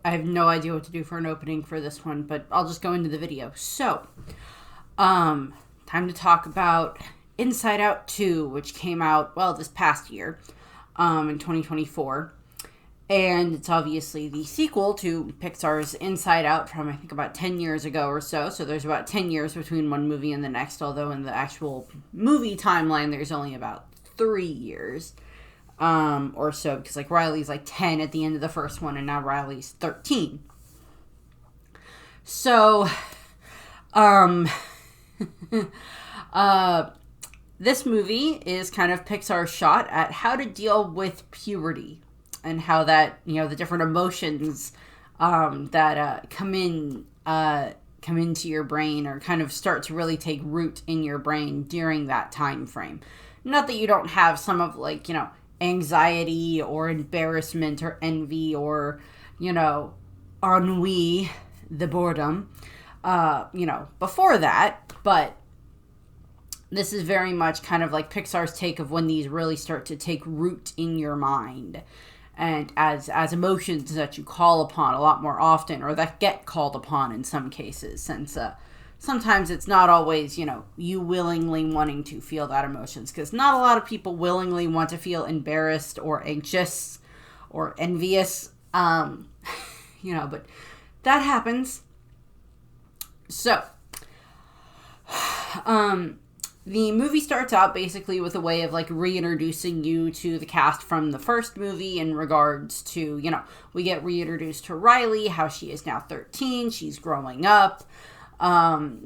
I have no idea what to do for an opening for this one, but I'll just go into the video. So, time to talk about Inside Out 2, which came out, well, this past year, in 2024. And it's obviously the sequel to Pixar's Inside Out from, I think, about 10 years ago or so. So there's about 10 years between one movie and the next, although in the actual movie timeline, there's only about 3 years or so. Because, like, Riley's, like, 10 at the end of the first one, and now Riley's 13. So, this movie is kind of Pixar's shot at how to deal with puberty. And how that, the different emotions that come into your brain or kind of start to really take root in your brain during that time frame. Not that you don't have some of, like, anxiety or embarrassment or envy or, ennui, the boredom, before that, but this is very much kind of like Pixar's take of when these really start to take root in your mind. And as emotions that you call upon a lot more often, or that get called upon in some cases, since sometimes it's not always, you willingly wanting to feel that emotions, because not a lot of people willingly want to feel embarrassed or anxious or envious, but that happens. So, the movie starts out basically with a way of, like, reintroducing you to the cast from the first movie in regards to, we get reintroduced to Riley, how she is now 13, she's growing up,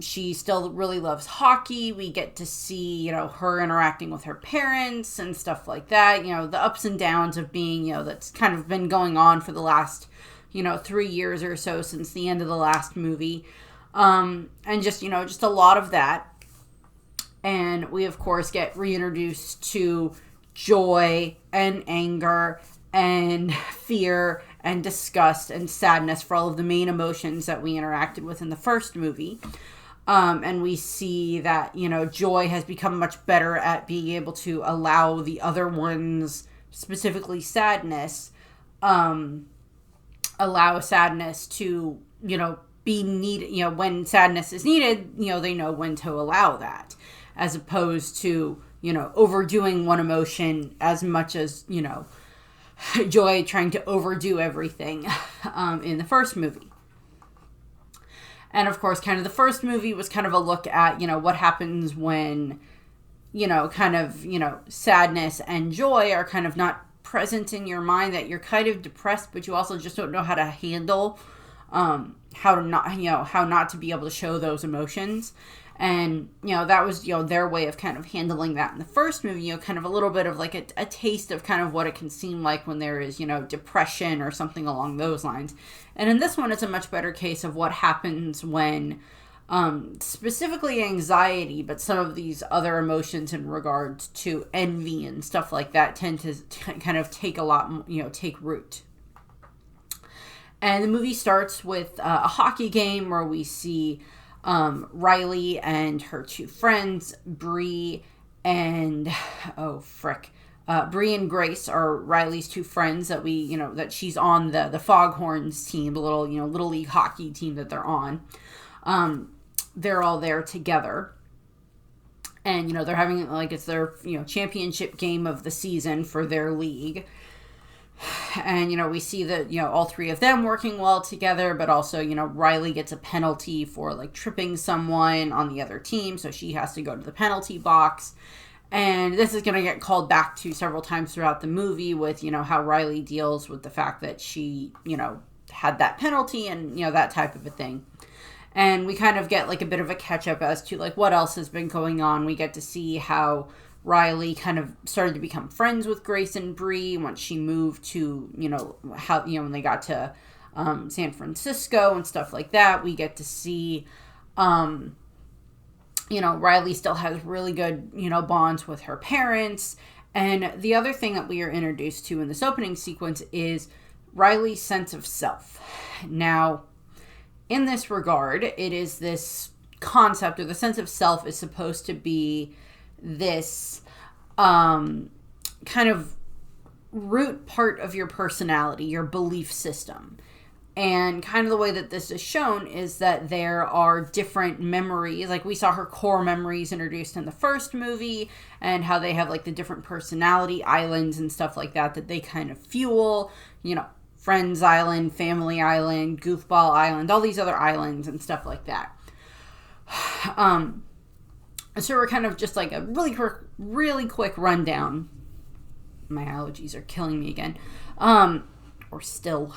she still really loves hockey, we get to see, her interacting with her parents and stuff like that, the ups and downs of being, that's kind of been going on for the last, 3 years or so since the end of the last movie, and just, just a lot of that. And we, of course, get reintroduced to joy and anger and fear and disgust and sadness for all of the main emotions that we interacted with in the first movie. And we see that, joy has become much better at being able to allow the other ones, specifically sadness, allow sadness to, be needed, when sadness is needed, they know when to allow that. As opposed to, overdoing one emotion as much as, joy trying to overdo everything in the first movie. And, of course, kind of the first movie was kind of a look at, what happens when, sadness and joy are kind of not present in your mind, that you're kind of depressed, but you also just don't know how to handle, how not to be able to show those emotions. And, that was, their way of kind of handling that in the first movie, kind of a little bit of like a taste of kind of what it can seem like when there is, depression or something along those lines. And in this one, it's a much better case of what happens when, specifically anxiety, but some of these other emotions in regards to envy and stuff like that tend to kind of take a lot, take root. And the movie starts with a hockey game where we see Riley and her two friends, Bree and Bree and Grace are Riley's two friends that we, that she's on the Foghorns team, the little, little league hockey team that they're on. They're all there together. And, they're having, like, it's their, championship game of the season for their league. And, we see that, all three of them working well together, but also, Riley gets a penalty for, like, tripping someone on the other team, so she has to go to the penalty box. And this is going to get called back to several times throughout the movie with, how Riley deals with the fact that she, had that penalty and, that type of a thing. And we kind of get, like, a bit of a catch-up as to, like, what else has been going on. We get to see how Riley kind of started to become friends with Grace and Bree once she moved to, when they got to San Francisco and stuff like that. We get to see, Riley still has really good, bonds with her parents. And the other thing that we are introduced to in this opening sequence is Riley's sense of self. Now, in this regard, it is this concept, or the sense of self is supposed to be this kind of root part of your personality, your belief system. And kind of the way that this is shown is that there are different memories. Like we saw her core memories introduced in the first movie, and how they have like the different personality islands and stuff like that that they kind of fuel. You know, Friends Island, Family Island, Goofball Island, all these other islands and stuff like that. So we're kind of just like a really quick rundown. My allergies are killing me again. Or still.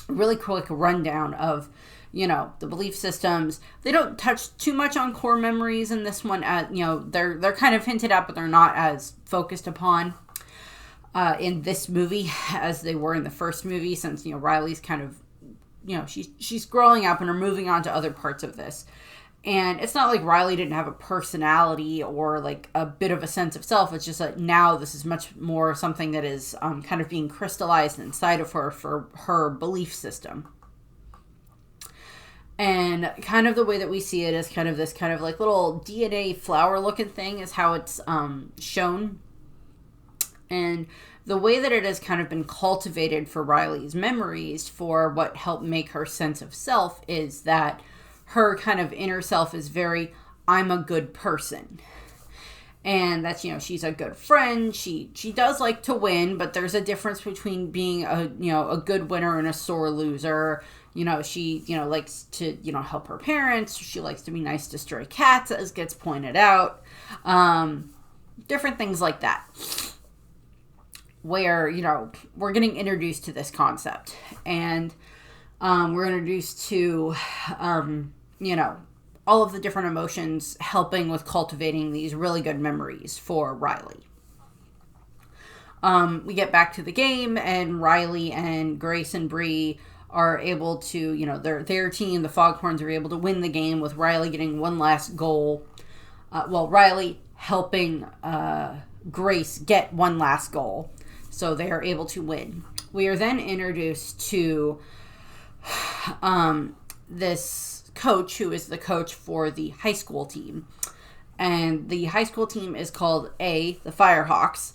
Really quick rundown of, you know, the belief systems. They don't touch too much on core memories in this one. You know, they're kind of hinted at, but they're not as focused upon in this movie as they were in the first movie, since, you know, Riley's kind of, you know, she's growing up and are moving on to other parts of this. And it's not like Riley didn't have a personality or like a bit of a sense of self. It's just that now this is much more something that is kind of being crystallized inside of her for her belief system. And kind of the way that we see it is kind of this kind of like little DNA flower looking thing is how it's shown. And the way that it has kind of been cultivated for Riley's memories for what helped make her sense of self is that her kind of inner self is very, I'm a good person. And that's, you know, she's a good friend. She does like to win, but there's a difference between being a good winner and a sore loser. You know, she, you know, likes to, you know, help her parents. She likes to be nice to stray cats, as gets pointed out. Different things like that. Where, you know, we're getting introduced to this concept. And we're introduced to, you know, all of the different emotions helping with cultivating these really good memories for Riley. We get back to the game, and Riley and Grace and Bree are able to, you know, their team, the Foghorns, are able to win the game with Riley getting one last goal. Riley helping Grace get one last goal. So they are able to win. We are then introduced to this coach who is the coach for the high school team. And the high school team is called A, the Firehawks.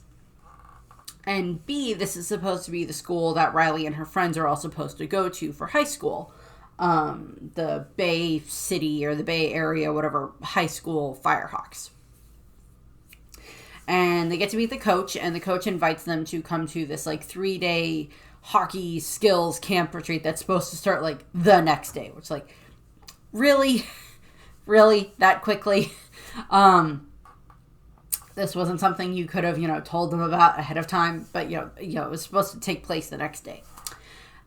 And B, this is supposed to be the school that Riley and her friends are all supposed to go to for high school. The Bay City or the Bay Area, whatever, high school Firehawks. And they get to meet the coach, and the coach invites them to come to this like 3-day hockey skills camp retreat that's supposed to start like the next day, which like, really that quickly? This wasn't something you could have, you know, told them about ahead of time, but you know, it was supposed to take place the next day.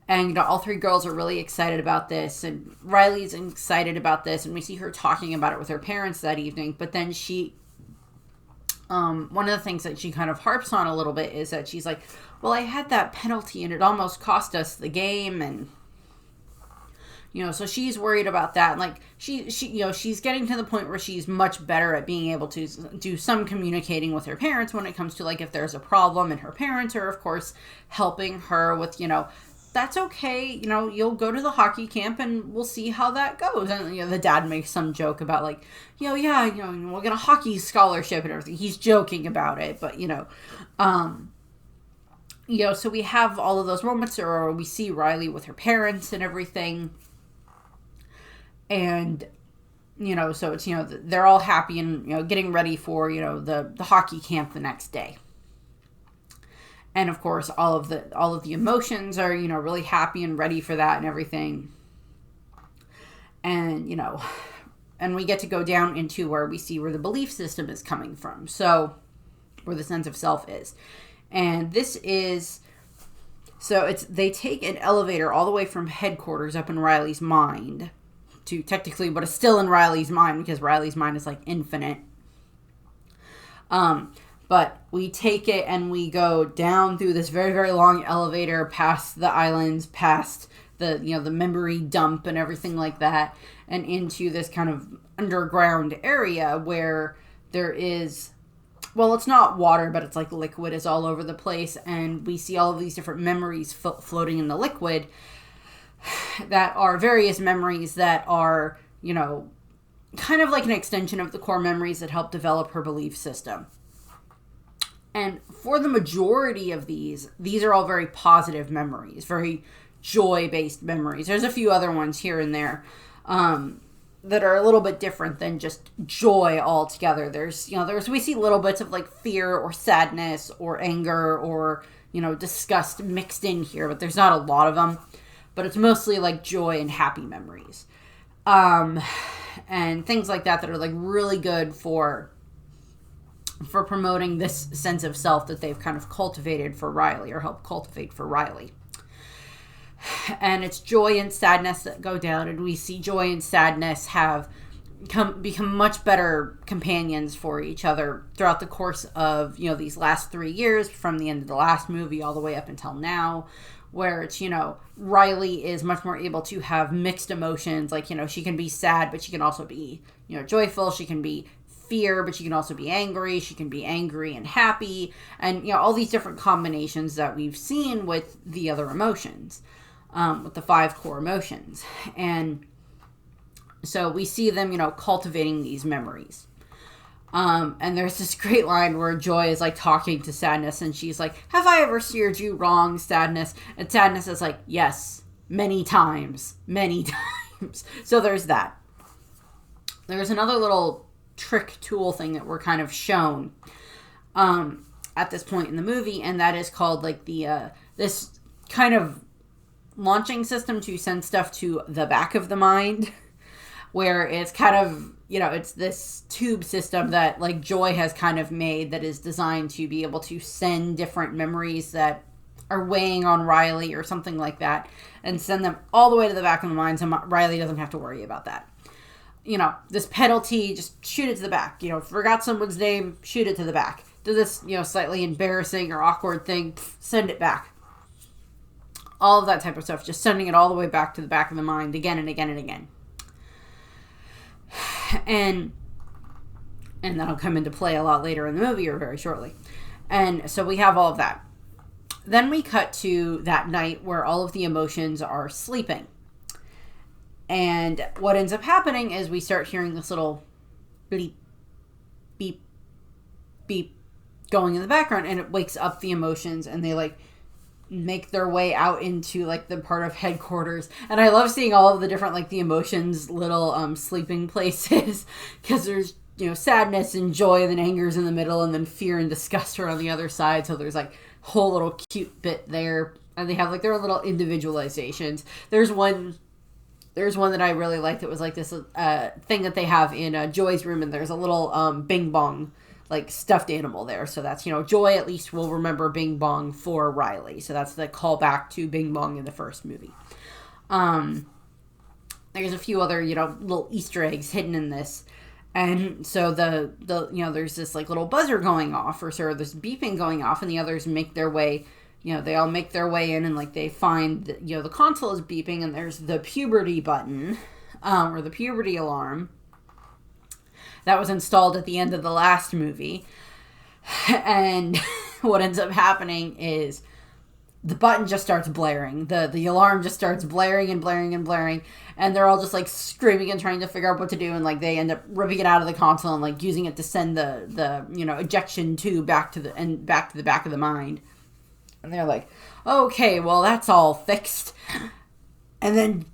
And, you know, all three girls are really excited about this, and Riley's excited about this, and we see her talking about it with her parents that evening. But then she, one of the things that she kind of harps on a little bit is that she's like, well, I had that penalty and it almost cost us the game. And, you know, so she's worried about that. And like she, you know, she's getting to the point where she's much better at being able to do some communicating with her parents when it comes to like if there's a problem, and her parents are of course helping her with, you know, that's okay, you know, you'll go to the hockey camp and we'll see how that goes. And, you know, the dad makes some joke about like, you know, yeah, you know, we'll get a hockey scholarship and everything. He's joking about it, but, you know, so we have all of those moments where we see Riley with her parents and everything. And, you know, so it's, you know, they're all happy and, you know, getting ready for, you know, the hockey camp the next day. And of course, all of the emotions are, you know, really happy and ready for that and everything. And, you know, and we get to go down into where we see where the belief system is coming from. So, where the sense of self is. And this is, so they take an elevator all the way from headquarters up in Riley's mind to technically what is still in Riley's mind, because Riley's mind is like infinite. But we take it and we go down through this very, very long elevator, past the islands, past the, you know, the memory dump and everything like that, and into this kind of underground area where there is, well, it's not water, but it's like liquid is all over the place, and we see all of these different memories floating in the liquid that are various memories that are, you know, kind of like an extension of the core memories that help develop her belief system. And for the majority of these are all very positive memories, very joy-based memories. There's a few other ones here and there that are a little bit different than just joy altogether. We see little bits of like fear or sadness or anger or, disgust mixed in here, but there's not a lot of them. But it's mostly like joy and happy memories. And things like that are like really good for promoting this sense of self that they've kind of cultivated for Riley, or helped cultivate for Riley. And it's joy and sadness that go down, and we see joy and sadness become much better companions for each other throughout the course of, these last 3 years, from the end of the last movie all the way up until now, where it's, Riley is much more able to have mixed emotions. Like, she can be sad, but she can also be, joyful. She can be fear, but she can also be angry. She can be angry and happy, and, all these different combinations that we've seen with the other emotions. With the 5 core emotions. And so we see them, cultivating these memories. And there's this great line where Joy is like talking to Sadness, and she's like, "Have I ever steered you wrong, Sadness?" And Sadness is like, "Yes, many times, many times." So there's that. There's another little trick tool thing that we're kind of shown at this point in the movie, and that is called like this kind of launching system to send stuff to the back of the mind, where it's kind of, it's this tube system that like Joy has kind of made that is designed to be able to send different memories that are weighing on Riley or something like that, and send them all the way to the back of the mind, so Riley doesn't have to worry about that. This penalty, just shoot it to the back. Forgot someone's name, shoot it to the back. Do this, slightly embarrassing or awkward thing, send it back. All of that type of stuff, just sending it all the way back to the back of the mind again and again and again. And that'll come into play a lot later in the movie, or very shortly. And so we have all of that. Then we cut to that night where all of the emotions are sleeping. And what ends up happening is we start hearing this little bleep, beep, beep going in the background, and it wakes up the emotions, and they like make their way out into like the part of headquarters. And I love seeing all of the different like the emotions little sleeping places, because there's sadness and joy, and then anger's in the middle, and then fear and disgust are on the other side. So there's like whole little cute bit there, and they have like their little individualizations. There's one that I really liked. It was like this thing that they have in Joy's room, and there's a little Bing Bong like stuffed animal there. So that's, Joy at least will remember Bing Bong for Riley. So that's the callback to Bing Bong in the first movie. There's a few other, little Easter eggs hidden in this. And so the there's this like little buzzer going off, or sort of this beeping going off, and the others make their way, they all make their way in, and like they find that, the console is beeping, and there's the puberty button, or the puberty alarm that was installed at the end of the last movie. And what ends up happening is the button just starts blaring. The alarm just starts blaring and blaring and blaring. And they're all just like screaming and trying to figure out what to do. And like they end up ripping it out of the console and like using it to send the ejection tube back to the back of the mind. And they're like, okay, well, that's all fixed. And then,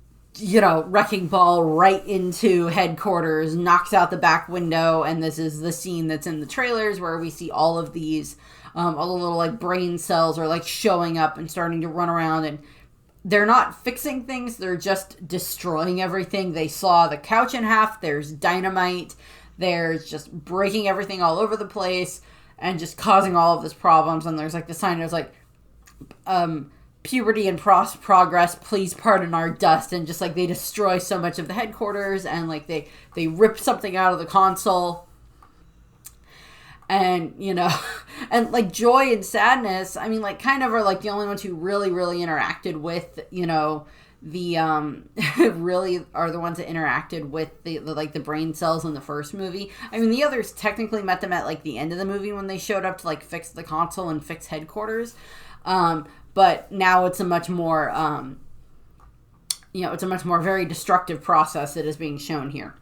wrecking ball right into headquarters, knocks out the back window. And this is the scene that's in the trailers where we see all of these, all the little like brain cells are like showing up and starting to run around. And they're not fixing things, they're just destroying everything. They saw the couch in half. There's dynamite. There's just breaking everything all over the place and just causing all of this problems. And there's like the sign that's like, puberty and progress, please pardon our dust. And just like they destroy so much of the headquarters, and like they rip something out of the console. And, and like Joy and Sadness, I mean, like kind of are like the only ones who really, really interacted with, the, really are the ones that interacted with the like the brain cells in the first movie. I mean, the others technically met them at like the end of the movie when they showed up to like fix the console and fix headquarters. But now it's a much more, it's a much more very destructive process that is being shown here.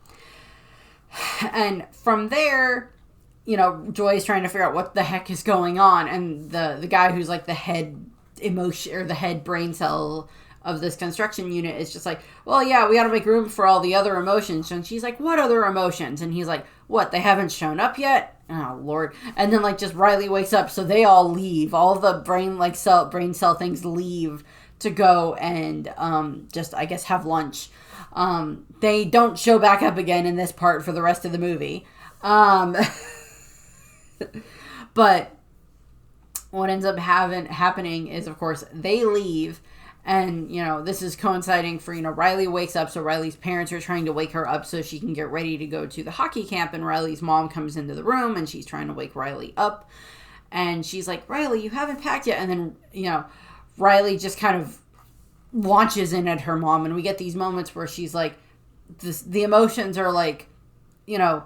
And from there, Joy is trying to figure out what the heck is going on. And the guy who's like the head emotion or the head brain cell of this construction unit is just like, well, yeah, we got to make room for all the other emotions. And she's like, what other emotions? And he's like, what, they haven't shown up yet? Oh, Lord. And then, like, just Riley wakes up, so they all leave. All the brain cell things leave to go and just, I guess, have lunch. They don't show back up again in this part for the rest of the movie. But what ends up happening is, of course, they leave. And, you know, this is coinciding for, you know, Riley wakes up. So Riley's parents are trying to wake her up so she can get ready to go to the hockey camp. And Riley's mom comes into the room and she's trying to wake Riley up. And she's like, Riley, you haven't packed yet. And then, you know, Riley just kind of launches in at her mom. And we get these moments where she's like, the emotions are like, you know,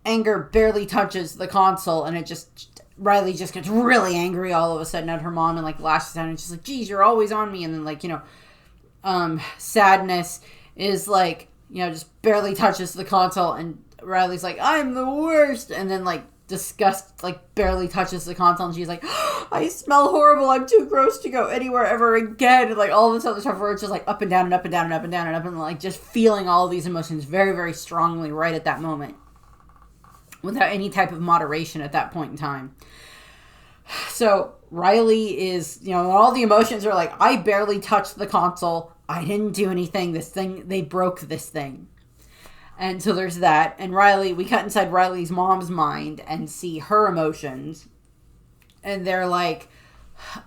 anger barely touches the console. And it just... Riley just gets really angry all of a sudden at her mom and, like, lashes out and she's like, geez, you're always on me. And then, like, you know, sadness is, like, you know, just barely touches the console and Riley's like, I'm the worst. And then, like, disgust, like, barely touches the console and she's like, oh, I smell horrible. I'm too gross to go anywhere ever again. And, like, all this other stuff where it's just, like, up and down and up and down and up and down and up and, like, just feeling all of these emotions very, very strongly right at that moment, without any type of moderation at that point in time. So Riley is, you know, all the emotions are like, I barely touched the console. I didn't do anything. They broke this thing. And so there's that. And Riley, we cut inside Riley's mom's mind and see her emotions. And they're like,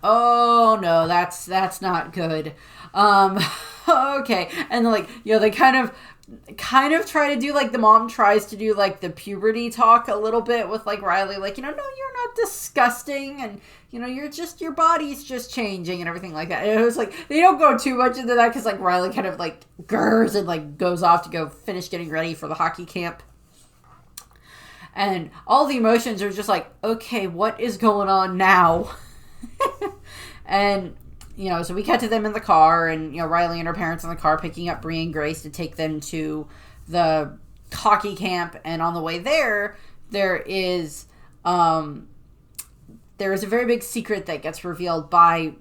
oh no, that's not good. Okay. And like, you know, they kind of try to do, like, the mom tries to do, like, the puberty talk a little bit with, like, Riley, like, you know, no, you're not disgusting, and, you know, your body's just changing and everything like that. And it was, like, they don't go too much into that because, like, Riley kind of, like, gurs and, like, goes off to go finish getting ready for the hockey camp. And all the emotions are just like, okay, what is going on now? And... you know, so we cut to them in the car and, you know, Riley and her parents in the car picking up Bree and Grace to take them to the hockey camp. And on the way there is a very big secret that gets revealed by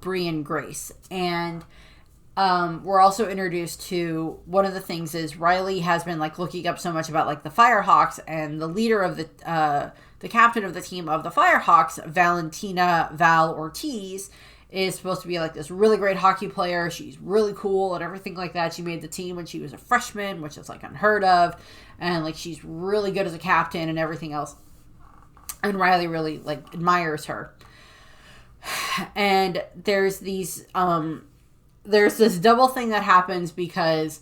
Bree and Grace. And we're also introduced to one of the things is Riley has been, like, looking up so much about, like, the Firehawks, and the leader of the captain of the team of the Firehawks, Valentina Val Ortiz, is supposed to be, like, this really great hockey player. She's really cool and everything like that. She made the team when she was a freshman, which is, like, unheard of. And, like, she's really good as a captain and everything else. And Riley really, like, admires her. And there's this double thing that happens because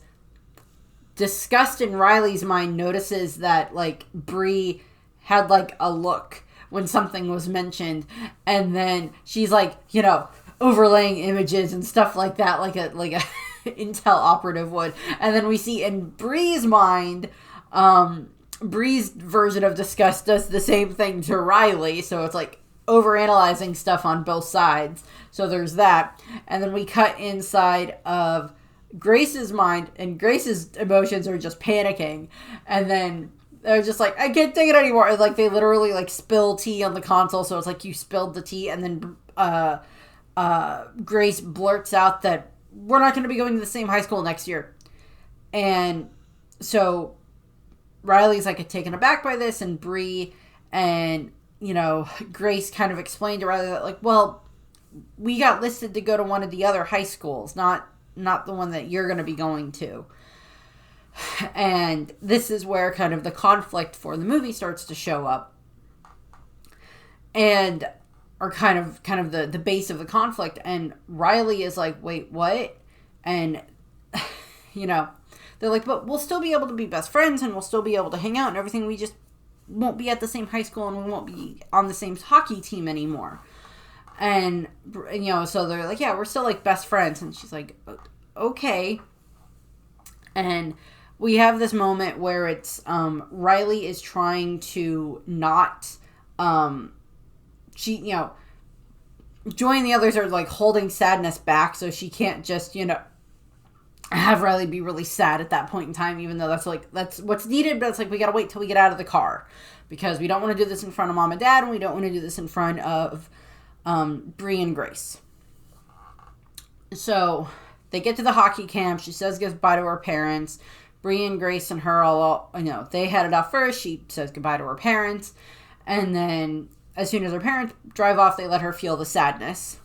disgust in Riley's mind notices that, like, Bree had, like, a look when something was mentioned, and then she's, like, you know, overlaying images and stuff like that, like a Intel operative would. And then we see in Bree's mind, Bree's version of disgust does the same thing to Riley, so it's like overanalyzing stuff on both sides. So there's that. And then we cut inside of Grace's mind, and Grace's emotions are just panicking, and then they're just like, I can't take it anymore. And, like, they literally, like, spill tea on the console. So it's like you spilled the tea. And then Grace blurts out that we're not going to be going to the same high school next year. And so Riley's, like, taken aback by this. And Bree and, you know, Grace kind of explained to Riley that, like, well, we got listed to go to one of the other high schools, not the one that you're going to be going to. And this is where kind of the conflict for the movie starts to show up, and are kind of the base of the conflict. And Riley is like, wait, what? And, you know, they're like, but we'll still be able to be best friends and we'll still be able to hang out and everything. We just won't be at the same high school and we won't be on the same hockey team anymore. And you know, so they're like, yeah, we're still, like, best friends. And she's like, okay. And we have this moment where it's Riley is trying to not she, you know, Joy and the others are, like, holding sadness back so she can't just, you know, have Riley be really sad at that point in time, even though that's what's needed. But it's like, we gotta wait till we get out of the car because we don't want to do this in front of Mom and Dad, and we don't want to do this in front of Bree and Grace. So they get to the hockey camp. She says goodbye to her parents. Bree and Grace and her all, they headed off first. She says goodbye to her parents. And then as soon as her parents drive off, they let her feel the sadness.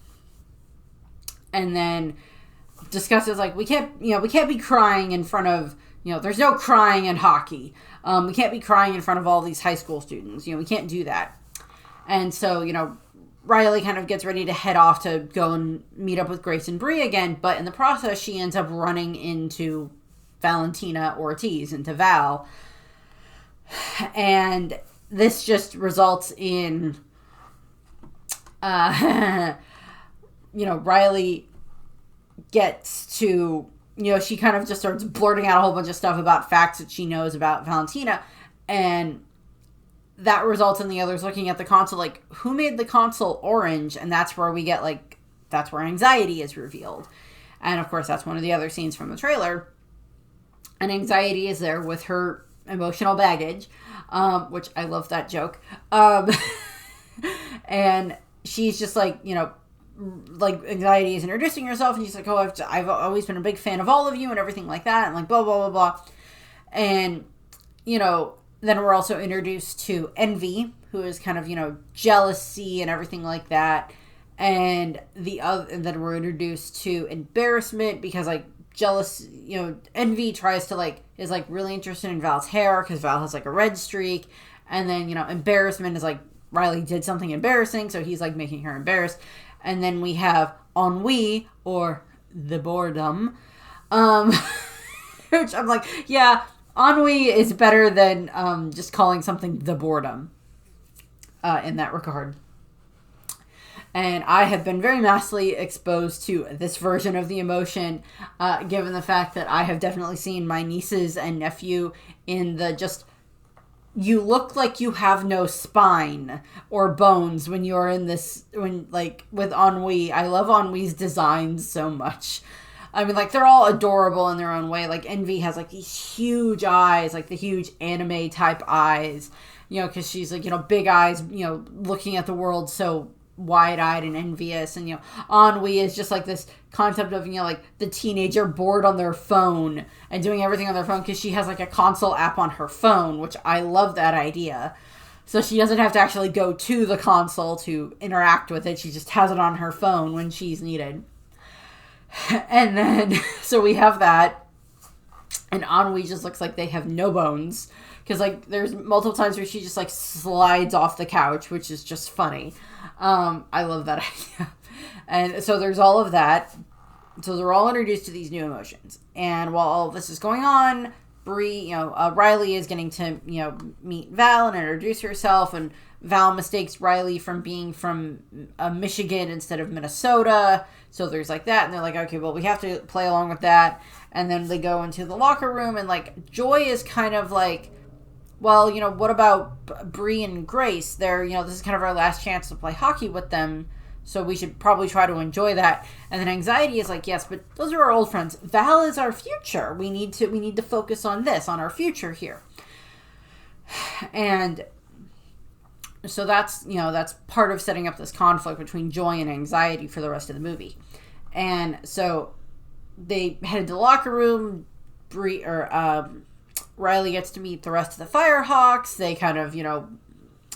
And then discusses like, we can't be crying in front of, there's no crying in hockey. We can't be crying in front of all these high school students. We can't do that. And so, Riley kind of gets ready to head off to go and meet up with Grace and Bree again. But in the process, she ends up running into Valentina Ortiz, into Val. And this just results in, Riley gets to, she kind of just starts blurting out a whole bunch of stuff about facts that she knows about Valentina. And that results in the others looking at the console like, who made the console orange? And that's where we get that's where Anxiety is revealed. And of course, that's one of the other scenes from the trailer. And Anxiety is there with her emotional baggage, which I love that joke. And she's just Anxiety is introducing herself, and she's like, oh, I've always been a big fan of all of you and everything like that, and blah, blah, blah, blah. And, then we're also introduced to Envy, who is kind of, jealousy and everything like that. And and then we're introduced to Embarrassment, because, jealous, Envy tries to, is, really interested in Val's hair, because Val has, a red streak. And then, Embarrassment is, Riley did something embarrassing, so he's, making her embarrassed. And then we have Ennui, or the boredom, which I'm like, yeah, Ennui is better than just calling something the boredom in that regard. And I have been very massively exposed to this version of the emotion, given the fact that I have definitely seen my nieces and nephew in the just, you look like you have no spine or bones when you're in this, with Ennui. I love Ennui's designs so much. I mean, they're all adorable in their own way. Envy has, these huge eyes, the huge anime-type eyes, because she's, big eyes, looking at the world so wide-eyed and envious. And, Ennui is just, this concept of, the teenager bored on their phone and doing everything on their phone, because she has, a console app on her phone, which I love that idea. So she doesn't have to actually go to the console to interact with it. She just has it on her phone when she's needed. And then, so we have that. And Ennui just looks like they have no bones. Because, there's multiple times where she just, slides off the couch, which is just funny. I love that idea. And so there's all of that. So they're all introduced to these new emotions. And while all of this is going on, Bree, Riley is getting to, meet Val and introduce herself. And Val mistakes Riley from being from Michigan instead of Minnesota. So there's that. And they're like, okay, well, we have to play along with that. And then they go into the locker room. And, Joy is kind of well, what about Bree and Grace? They're, this is kind of our last chance to play hockey with them. So we should probably try to enjoy that. And then Anxiety is yes, but those are our old friends. Val is our future. We need to focus on this, on our future here. And so that's part of setting up this conflict between Joy and Anxiety for the rest of the movie. And so they head to the locker room. Riley gets to meet the rest of the Firehawks. They kind of,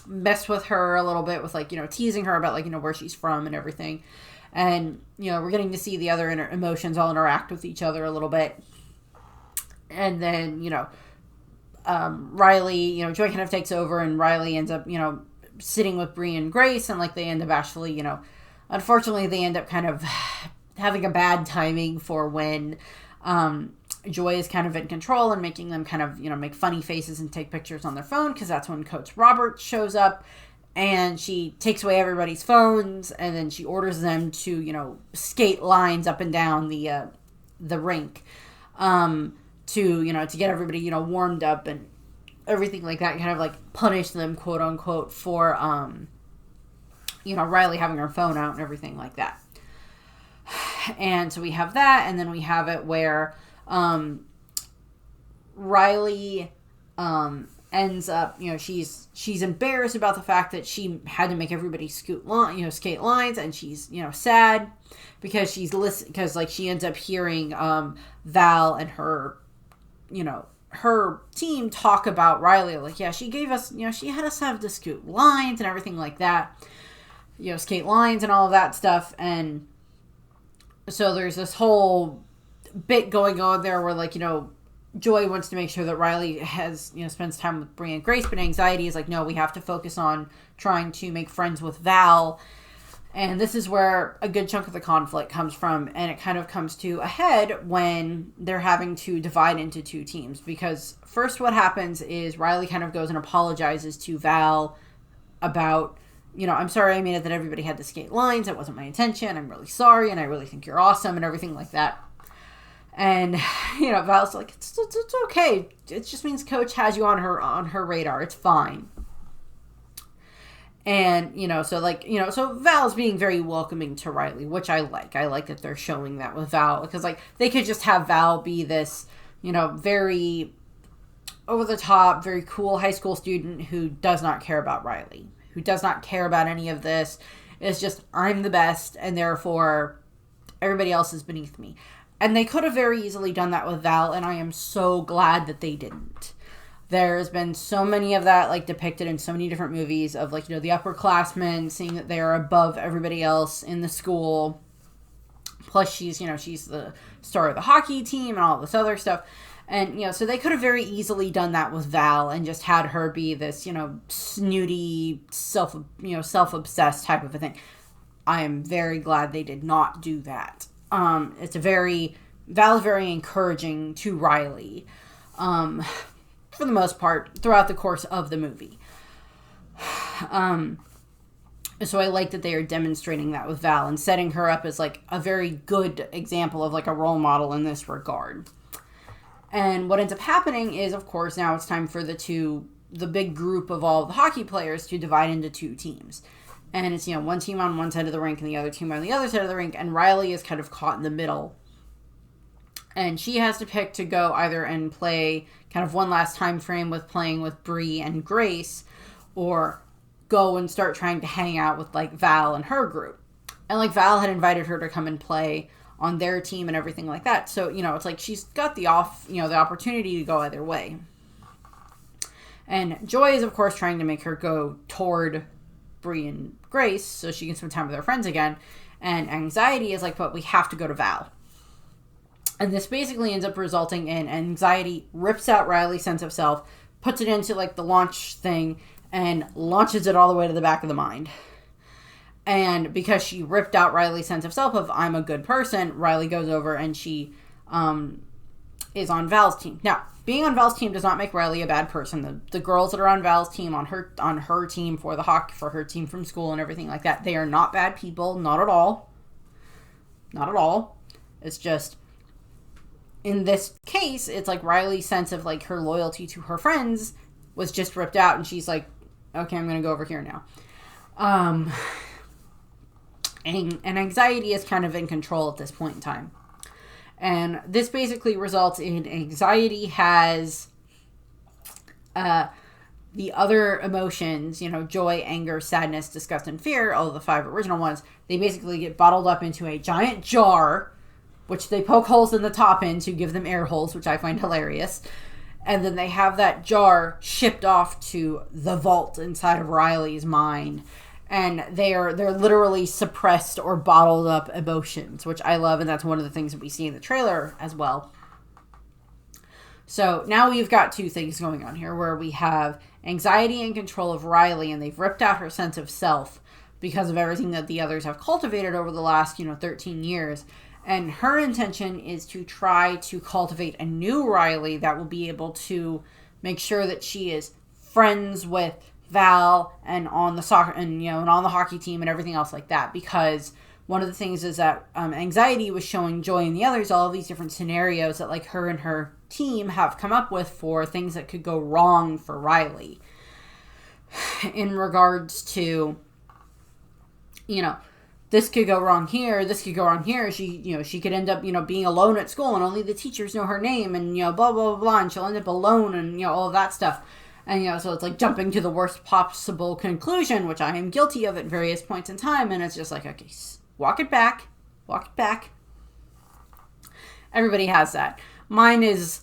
mess with her a little bit with teasing her about where she's from and everything. And, we're getting to see the other emotions all interact with each other a little bit. And then, Riley, Joy kind of takes over, and Riley ends up, sitting with Bree and Grace, and they end up actually, unfortunately they end up kind of having a bad timing for when Joy is kind of in control and making them kind of, make funny faces and take pictures on their phone, because that's when Coach Robert shows up, and she takes away everybody's phones, and then she orders them to, skate lines up and down the rink, to get everybody, warmed up and everything like that, kind of punish them, quote unquote, for, Riley having her phone out and everything like that. And so we have that, and then we have it where Riley ends up, she's embarrassed about the fact that she had to make everybody skate lines, and she's, sad because because like she ends up hearing Val and her, her team talk about Riley, like, yeah, she gave us, she had us have to scoot lines and everything like that, skate lines and all of that stuff. And so there's this whole bit going on there where, like, Joy wants to make sure that Riley has, spends time with Bree and Grace, but Anxiety is like, no, we have to focus on trying to make friends with Val. And this is where a good chunk of the conflict comes from, and it kind of comes to a head when they're having to divide into two teams. Because first what happens is Riley kind of goes and apologizes to Val about, I'm sorry I made it that everybody had to skate lines. That wasn't my intention. I'm really sorry, and I really think you're awesome and everything like that. And, Val's like, it's okay. It just means Coach has you on her radar. It's fine. And, so Val's being very welcoming to Riley, which I like. I like that they're showing that with Val, because, like, they could just have Val be this, very over the top, very cool high school student who does not care about Riley, who does not care about any of this. It's just, I'm the best, and therefore everybody else is beneath me. And they could have very easily done that with Val, and I am so glad that they didn't. There's been so many of that, like, depicted in so many different movies of, like, the upperclassmen seeing that they are above everybody else in the school. Plus, she's the star of the hockey team and all this other stuff. And, so they could have very easily done that with Val and just had her be this, snooty, self-obsessed type of a thing. I am very glad they did not do that. Val's very encouraging to Riley, for the most part, throughout the course of the movie. So I like that they are demonstrating that with Val and setting her up as, like, a very good example of, like, a role model in this regard. And what ends up happening is, of course, now it's time for the big group of all the hockey players to divide into two teams. And it's, one team on one side of the rink and the other team on the other side of the rink. And Riley is kind of caught in the middle. And she has to pick to go either and play kind of one last time frame with playing with Bree and Grace, or go and start trying to hang out with, like, Val and her group. And, like, Val had invited her to come and play on their team and everything like that. So, it's like she's got the opportunity to go either way. And Joy is, of course, trying to make her go toward Bree and Grace so she can spend time with her friends again. And Anxiety is like, but we have to go to Val. And this basically ends up resulting in Anxiety rips out Riley's sense of self, puts it into, like, the launch thing, and launches it all the way to the back of the mind. And because she ripped out Riley's sense of self of, I'm a good person, Riley goes over and she is on Val's team. Now, being on Val's team does not make Riley a bad person. The girls that are on Val's team, on her team for the hockey, for her team from school and everything like that, they are not bad people. Not at all. Not at all. It's just, in this case, it's like Riley's sense of, like, her loyalty to her friends was just ripped out, and she's like, okay, I'm going to go over here now. And Anxiety is kind of in control at this point in time. And this basically results in Anxiety has the other emotions, joy, anger, sadness, disgust, and fear, all the 5 original ones, they basically get bottled up into a giant jar, which they poke holes in the top in to give them air holes, which I find hilarious. And then they have that jar shipped off to the vault inside of Riley's mind. And they're literally suppressed or bottled up emotions, which I love, and that's one of the things that we see in the trailer as well. So now we've got two things going on here, where we have Anxiety in control of Riley, and they've ripped out her sense of self because of everything that the others have cultivated over the last, 13 years. And her intention is to try to cultivate a new Riley that will be able to make sure that she is friends with Val and on the soccer and on the hockey team and everything else like that. Because one of the things is that Anxiety was showing Joy and the others all of these different scenarios that, like, her and her team have come up with for things that could go wrong for Riley in regards to, this could go wrong here, this could go wrong here. She could end up, being alone at school and only the teachers know her name, and, blah, blah, blah, blah, and she'll end up alone and, all of that stuff. And, so it's like jumping to the worst possible conclusion, which I am guilty of at various points in time. And it's just like, okay, walk it back. Everybody has that. Mine is,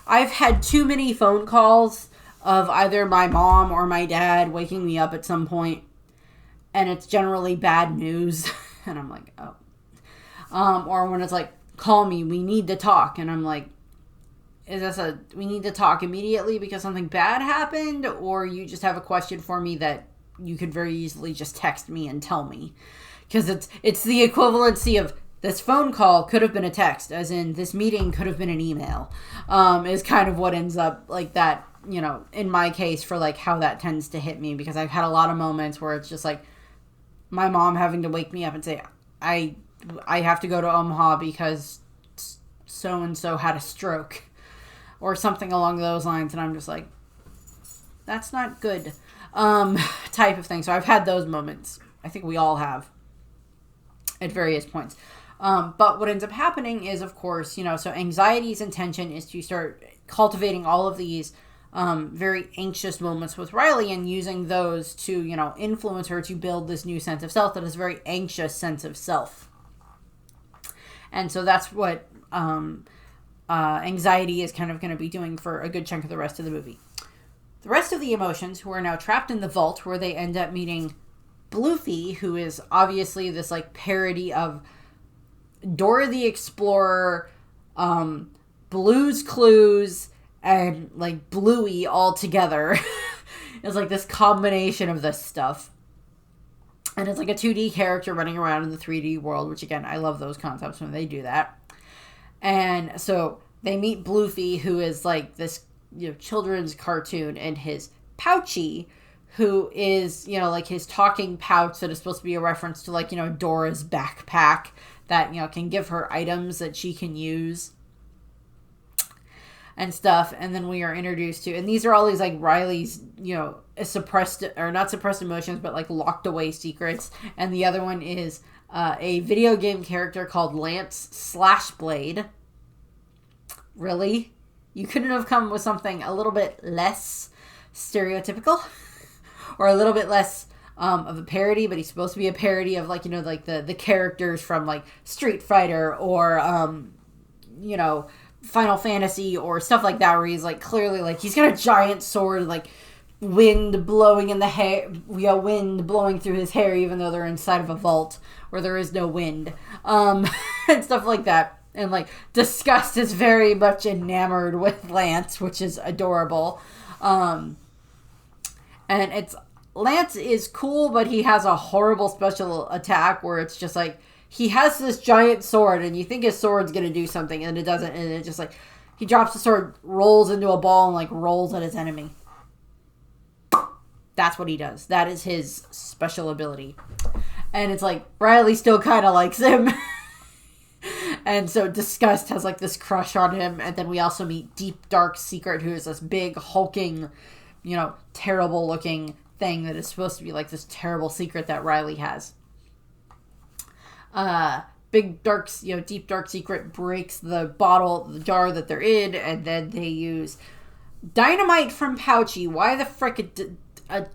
I've had too many phone calls of either my mom or my dad waking me up at some point, and it's generally bad news. And I'm like, oh. Or when it's like, call me, we need to talk. And I'm like, we need to talk immediately because something bad happened, or you just have a question for me that you could very easily just text me and tell me? Because it's the equivalency of, this phone call could have been a text, as in this meeting could have been an email, is kind of what ends up like that, in my case, for like how that tends to hit me, because I've had a lot of moments where it's just like my mom having to wake me up and say, I have to go to Omaha because so-and-so had a stroke or something along those lines. And I'm just like, that's not good, type of thing. So I've had those moments. I think we all have at various points. But what ends up happening is, of course, so anxiety's intention is to start cultivating all of these very anxious moments with Riley and using those to, influence her to build this new sense of self that is a very anxious sense of self. And so that's what anxiety is kind of going to be doing for a good chunk of the rest of the movie. The rest of the emotions, who are now trapped in the vault, where they end up meeting Bloofy, who is obviously this like parody of Dora the Explorer, Blue's Clues, and like Bluey all together. It's like this combination of this stuff. And it's like a 2D character running around in the 3D world, which again, I love those concepts when they do that. And so they meet Bloofy, who is like this, children's cartoon, and his Pouchy, who is, like his talking pouch that is supposed to be a reference to like, Dora's backpack that, can give her items that she can use and stuff. And then we are introduced to, and these are all these like Riley's, suppressed, or not suppressed emotions, but like locked away secrets. And the other one is a video game character called Lance Slashblade. Really? You couldn't have come with something a little bit less stereotypical or a little bit less of a parody, but he's supposed to be a parody of like, like the characters from like Street Fighter or, Final Fantasy or stuff like that, where he's like clearly like he's got a giant sword, like wind blowing in the hair, wind blowing through his hair, even though they're inside of a vault where there is no wind, and stuff like that. And like Disgust is very much enamored with Lance, which is adorable. And Lance is cool, but he has a horrible special attack where it's just like he has this giant sword and you think his sword's gonna do something and it doesn't, and it just like he drops the sword, rolls into a ball, and like rolls at his enemy. That's what he does. That is his special ability. And it's like Riley still kind of likes him. And so Disgust has like this crush on him. And then we also meet Deep Dark Secret, who is this big hulking, terrible looking thing that is supposed to be like this terrible secret that Riley has. Deep Dark Secret breaks the jar that they're in, and then they use dynamite from Pouchy. Why the frick a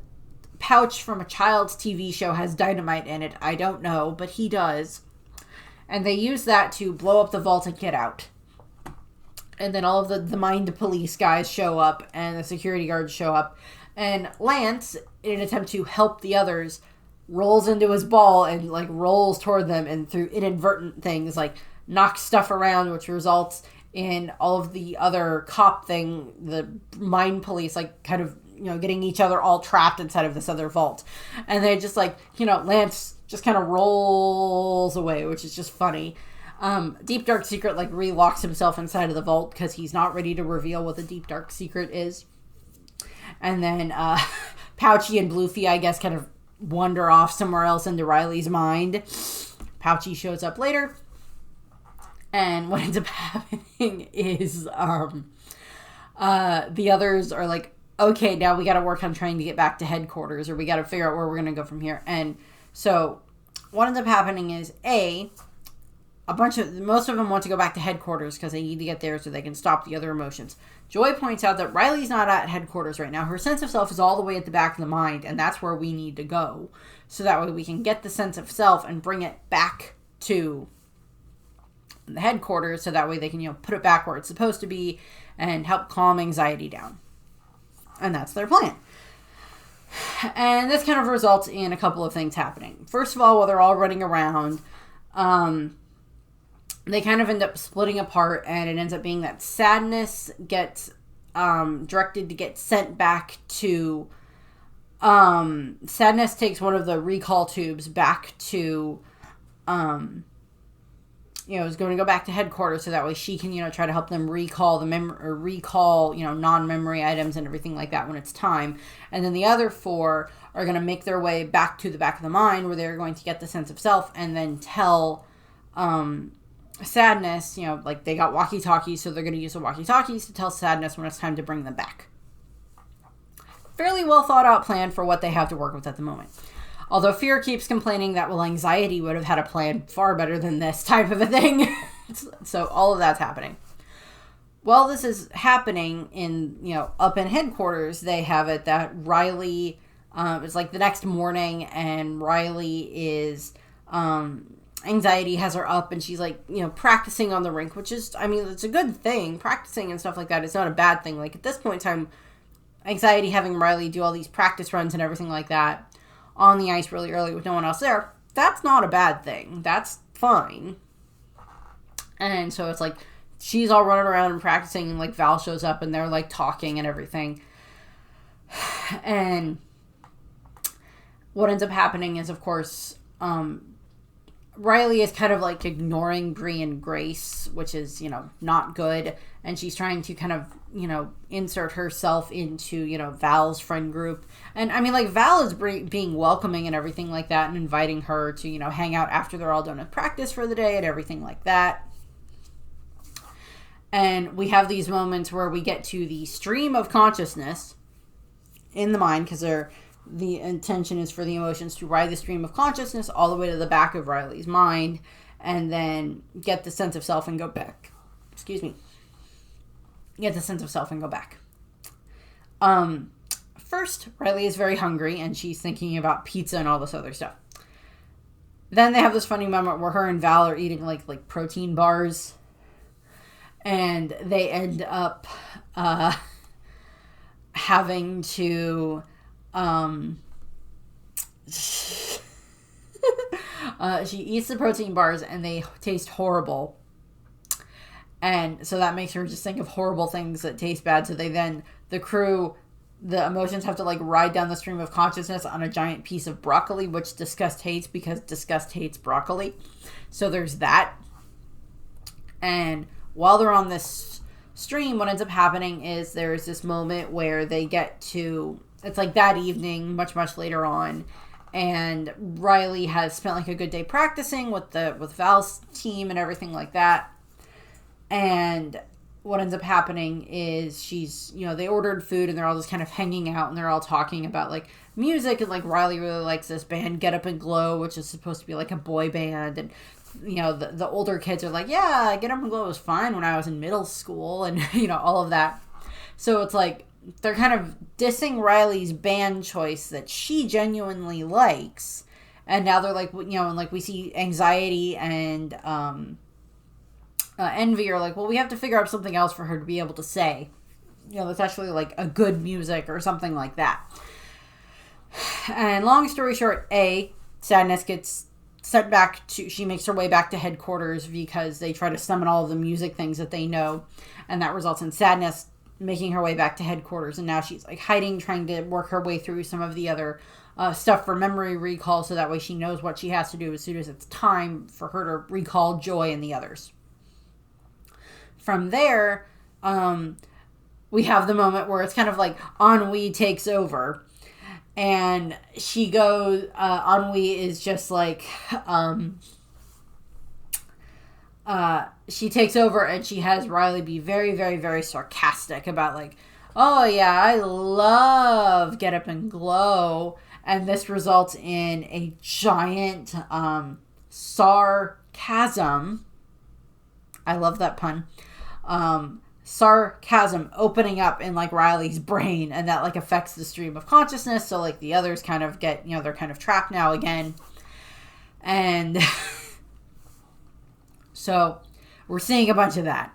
pouch from a child's TV show has dynamite in it? I don't know, but he does. And they use that to blow up the vault and get out. And then all of the mind police guys show up, and the security guards show up. And Lance, in an attempt to help the others, rolls into his ball and like rolls toward them, and through inadvertent things like knocks stuff around, which results in all of the other the mind police, like kind of, getting each other all trapped inside of this other vault. And they just like, Lance just kind of rolls away, which is just funny. Deep Dark Secret like relocks himself inside of the vault because he's not ready to reveal what the Deep Dark Secret is. And then Pouchy and Bloofy, I guess, kind of wander off somewhere else into Riley's mind. Pouchy shows up later. And what ends up happening is the others are like, okay, now we got to work on trying to get back to headquarters, or we got to figure out where we're going to go from here. And so what ends up happening is, most of them want to go back to headquarters because they need to get there so they can stop the other emotions. Joy points out that Riley's not at headquarters right now. Her sense of self is all the way at the back of the mind, and that's where we need to go. So that way we can get the sense of self and bring it back to the headquarters, so that way they can, put it back where it's supposed to be and help calm anxiety down. And that's their plan. And this kind of results in a couple of things happening. First of all, while they're all running around, they kind of end up splitting apart, and it ends up being that Sadness gets directed to get sent back to... Sadness takes one of the recall tubes back to... is going to go back to headquarters so that way she can, try to help them recall non-memory items and everything like that when it's time. And then the other 4 are going to make their way back to the back of the mind, where they're going to get the sense of self and then tell Sadness, they got walkie-talkies, so they're going to use the walkie-talkies to tell Sadness when it's time to bring them back. Fairly well thought out plan for what they have to work with at the moment. Although Fear keeps complaining that, Anxiety would have had a plan far better than this type of a thing. So all of that's happening. While this is happening up in headquarters, they have it that Riley, it's like the next morning, and Riley is, Anxiety has her up, and she's practicing on the rink, which is, it's a good thing. Practicing and stuff like that is not a bad thing. At this point in time, Anxiety having Riley do all these practice runs and everything like that on the ice really early with no one else there, that's not a bad thing. That's fine. And so it's she's all running around and practicing, and Val shows up, and they're talking and everything. And what ends up happening is, of course, Riley is kind of ignoring Bree and Grace, which is, not good. And she's trying to kind of, insert herself into, Val's friend group. And Val is being welcoming and everything like that, and inviting her to, hang out after they're all done with practice for the day and everything like that. And we have these moments where we get to the stream of consciousness in the mind, because the intention is for the emotions to ride the stream of consciousness all the way to the back of Riley's mind, and then get the sense of self and go back. Get the sense of self and go back. First, Riley is very hungry, and she's thinking about pizza and all this other stuff. Then they have this funny moment where her and Val are eating like protein bars, and they end up having to she eats the protein bars, and they taste horrible. And so that makes her just think of horrible things that taste bad. So the emotions have to ride down the stream of consciousness on a giant piece of broccoli, which Disgust hates because Disgust hates broccoli. So there's that. And while they're on this stream, what ends up happening is there's this moment where they get to, it's that evening, much, much later on. And Riley has spent a good day practicing with Val's team and everything like that. And what ends up happening is she's, they ordered food, and they're all just kind of hanging out, and they're all talking about music, and Riley really likes this band Get Up and Glow, which is supposed to be a boy band, and the older kids are yeah, Get Up and Glow was fine when I was in middle school, and all of that. So it's they're kind of dissing Riley's band choice that she genuinely likes, and now they're and we see Anxiety and Envy are well, we have to figure out something else for her to be able to say, that's actually a good music or something like that. And long story short, Sadness gets sent back to, she makes her way back to headquarters because they try to summon all of the music things that they know, and that results in Sadness making her way back to headquarters, and now she's hiding, trying to work her way through some of the other stuff for memory recall, so that way she knows what she has to do as soon as it's time for her to recall Joy and the others. From there, we have the moment where it's kind of Ennui takes over, and she goes, Ennui is just she takes over, and she has Riley be very, very, very sarcastic about oh yeah, I love Get Up and Glow, and this results in a giant sarcasm I love that pun. Sarcasm opening up in like Riley's brain, and that like affects the stream of consciousness. So like the others kind of get, they're kind of trapped now again. And so we're seeing a bunch of that.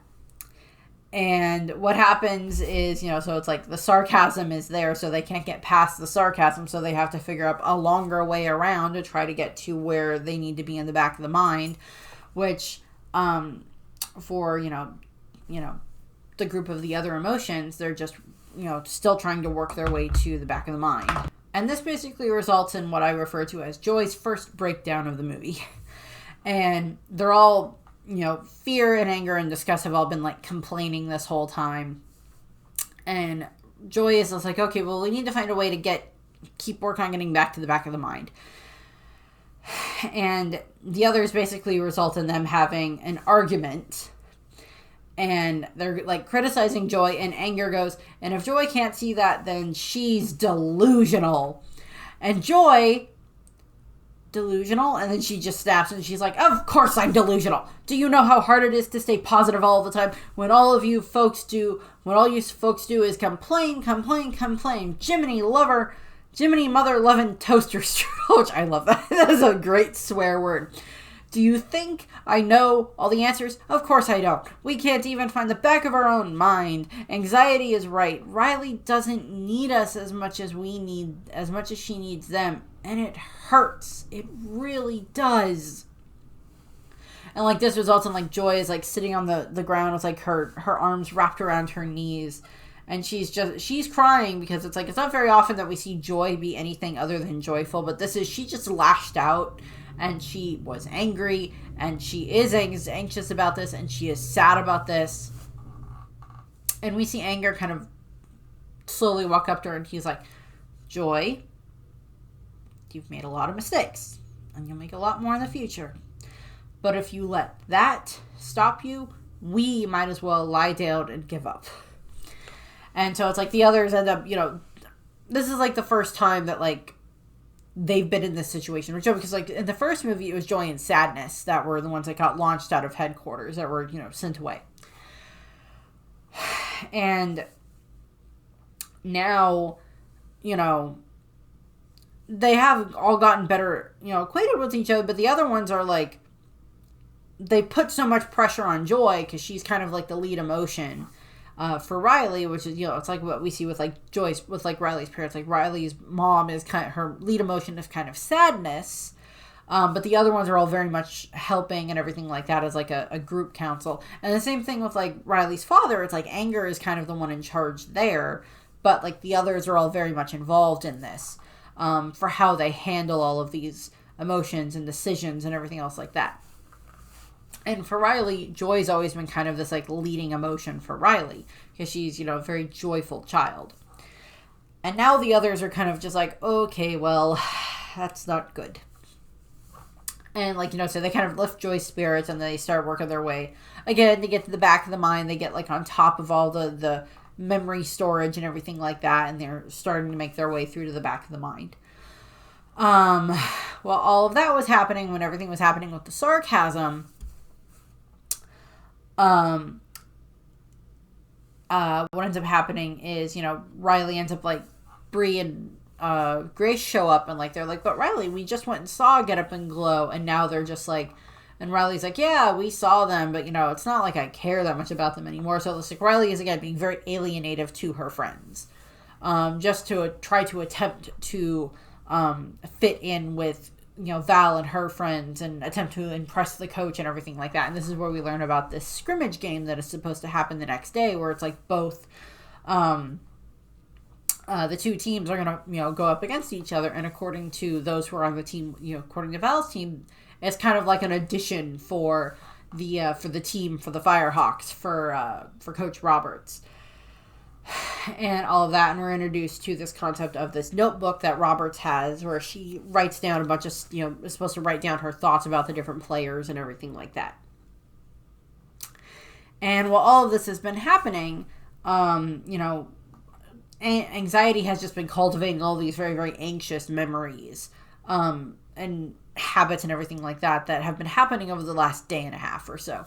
And what happens is, so it's like the sarcasm is there, so they can't get past the sarcasm, so they have to figure out a longer way around to try to get to where they need to be in the back of the mind, which, for, the group of the other emotions, they're just, still trying to work their way to the back of the mind. And this basically results in what I refer to as Joy's first breakdown of the movie. And they're all, fear and anger and disgust have all been like complaining this whole time. And Joy is just like, okay, well, we need to find a way to keep working on getting back to the back of the mind. And the others basically result in them having an argument. And they're like criticizing Joy, and Anger goes, and if Joy can't see that, then she's delusional. And Joy, delusional? And then she just snaps and she's like, of course I'm delusional. Do you know how hard it is to stay positive all the time when all you folks do is complain. Jiminy mother loving toaster strudel, which I love that. That is a great swear word. Do you think I know all the answers? Of course I don't. We can't even find the back of our own mind. Anxiety is right. Riley doesn't need us as much as she needs them. And it hurts. It really does. And like this results in like Joy is like sitting on the ground with like her arms wrapped around her knees. And she's crying because it's like, it's not very often that we see Joy be anything other than joyful. But she just lashed out. And she was angry, and she is anxious about this, and she is sad about this. And we see Anger kind of slowly walk up to her, and he's like, Joy, you've made a lot of mistakes, and you'll make a lot more in the future. But if you let that stop you, we might as well lie down and give up. And so it's like the others end up, this is like the first time that like they've been in this situation with Joy, because like in the first movie it was Joy and Sadness that were the ones that got launched out of headquarters, that were sent away. And now they have all gotten better acquainted with each other, but the other ones are like, they put so much pressure on Joy because she's kind of like the lead emotion for Riley, which is, it's like what we see with like Joyce, with like Riley's parents. Like Riley's mom is kind of, her lead emotion is kind of sadness, but the other ones are all very much helping and everything like that as like a group council. And the same thing with like Riley's father. It's like Anger is kind of the one in charge there, but like the others are all very much involved in this for how they handle all of these emotions and decisions and everything else like that. And for Riley, Joy's always been kind of this like leading emotion for Riley, because she's, a very joyful child. And now the others are kind of just like, okay, well, that's not good. And like, so they kind of lift Joy's spirits, and they start working their way again to get to the back of the mind. They get like on top of all the memory storage and everything like that, and they're starting to make their way through to the back of the mind. Well, all of that was happening when everything was happening with the sarcasm. What ends up happening is, Riley ends up like Bree and Grace show up, and like they're like, but Riley, we just went and saw Get Up and Glow, and now they're just like, and Riley's like, yeah, we saw them, but it's not like I care that much about them anymore. So it's like Riley is again being very alienative to her friends, just to try to attempt to fit in with Val and her friends, and attempt to impress the coach and everything like that. And this is where we learn about this scrimmage game that is supposed to happen the next day, where it's like both the two teams are gonna go up against each other, and according to those who are on the team, according to Val's team, it's kind of like an audition for the team for the Firehawks for Coach Roberts. And all of that, and we're introduced to this concept of this notebook that Roberts has, where she writes down a bunch of, is supposed to write down her thoughts about the different players and everything like that. And while all of this has been happening, anxiety has just been cultivating all these very, very anxious memories and habits and everything like that have been happening over the last day and a half or so.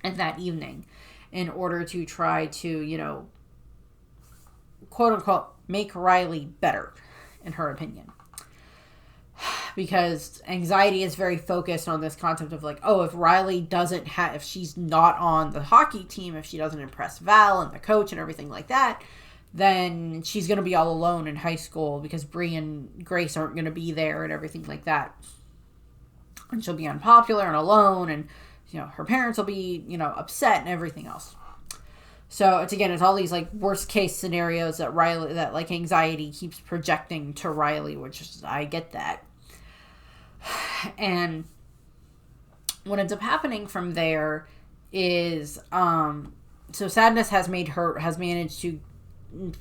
in that evening in order to try to, quote unquote, make Riley better, in her opinion. Because anxiety is very focused on this concept of like, oh, if Riley doesn't have, if she's not on the hockey team, if she doesn't impress Val and the coach and everything like that, then she's going to be all alone in high school because Bree and Grace aren't going to be there and everything like that. And she'll be unpopular and alone, and, her parents will be, upset and everything else. So it's all these like worst case scenarios that like anxiety keeps projecting to Riley, which is, I get that. And what ends up happening from there is, so Sadness has managed to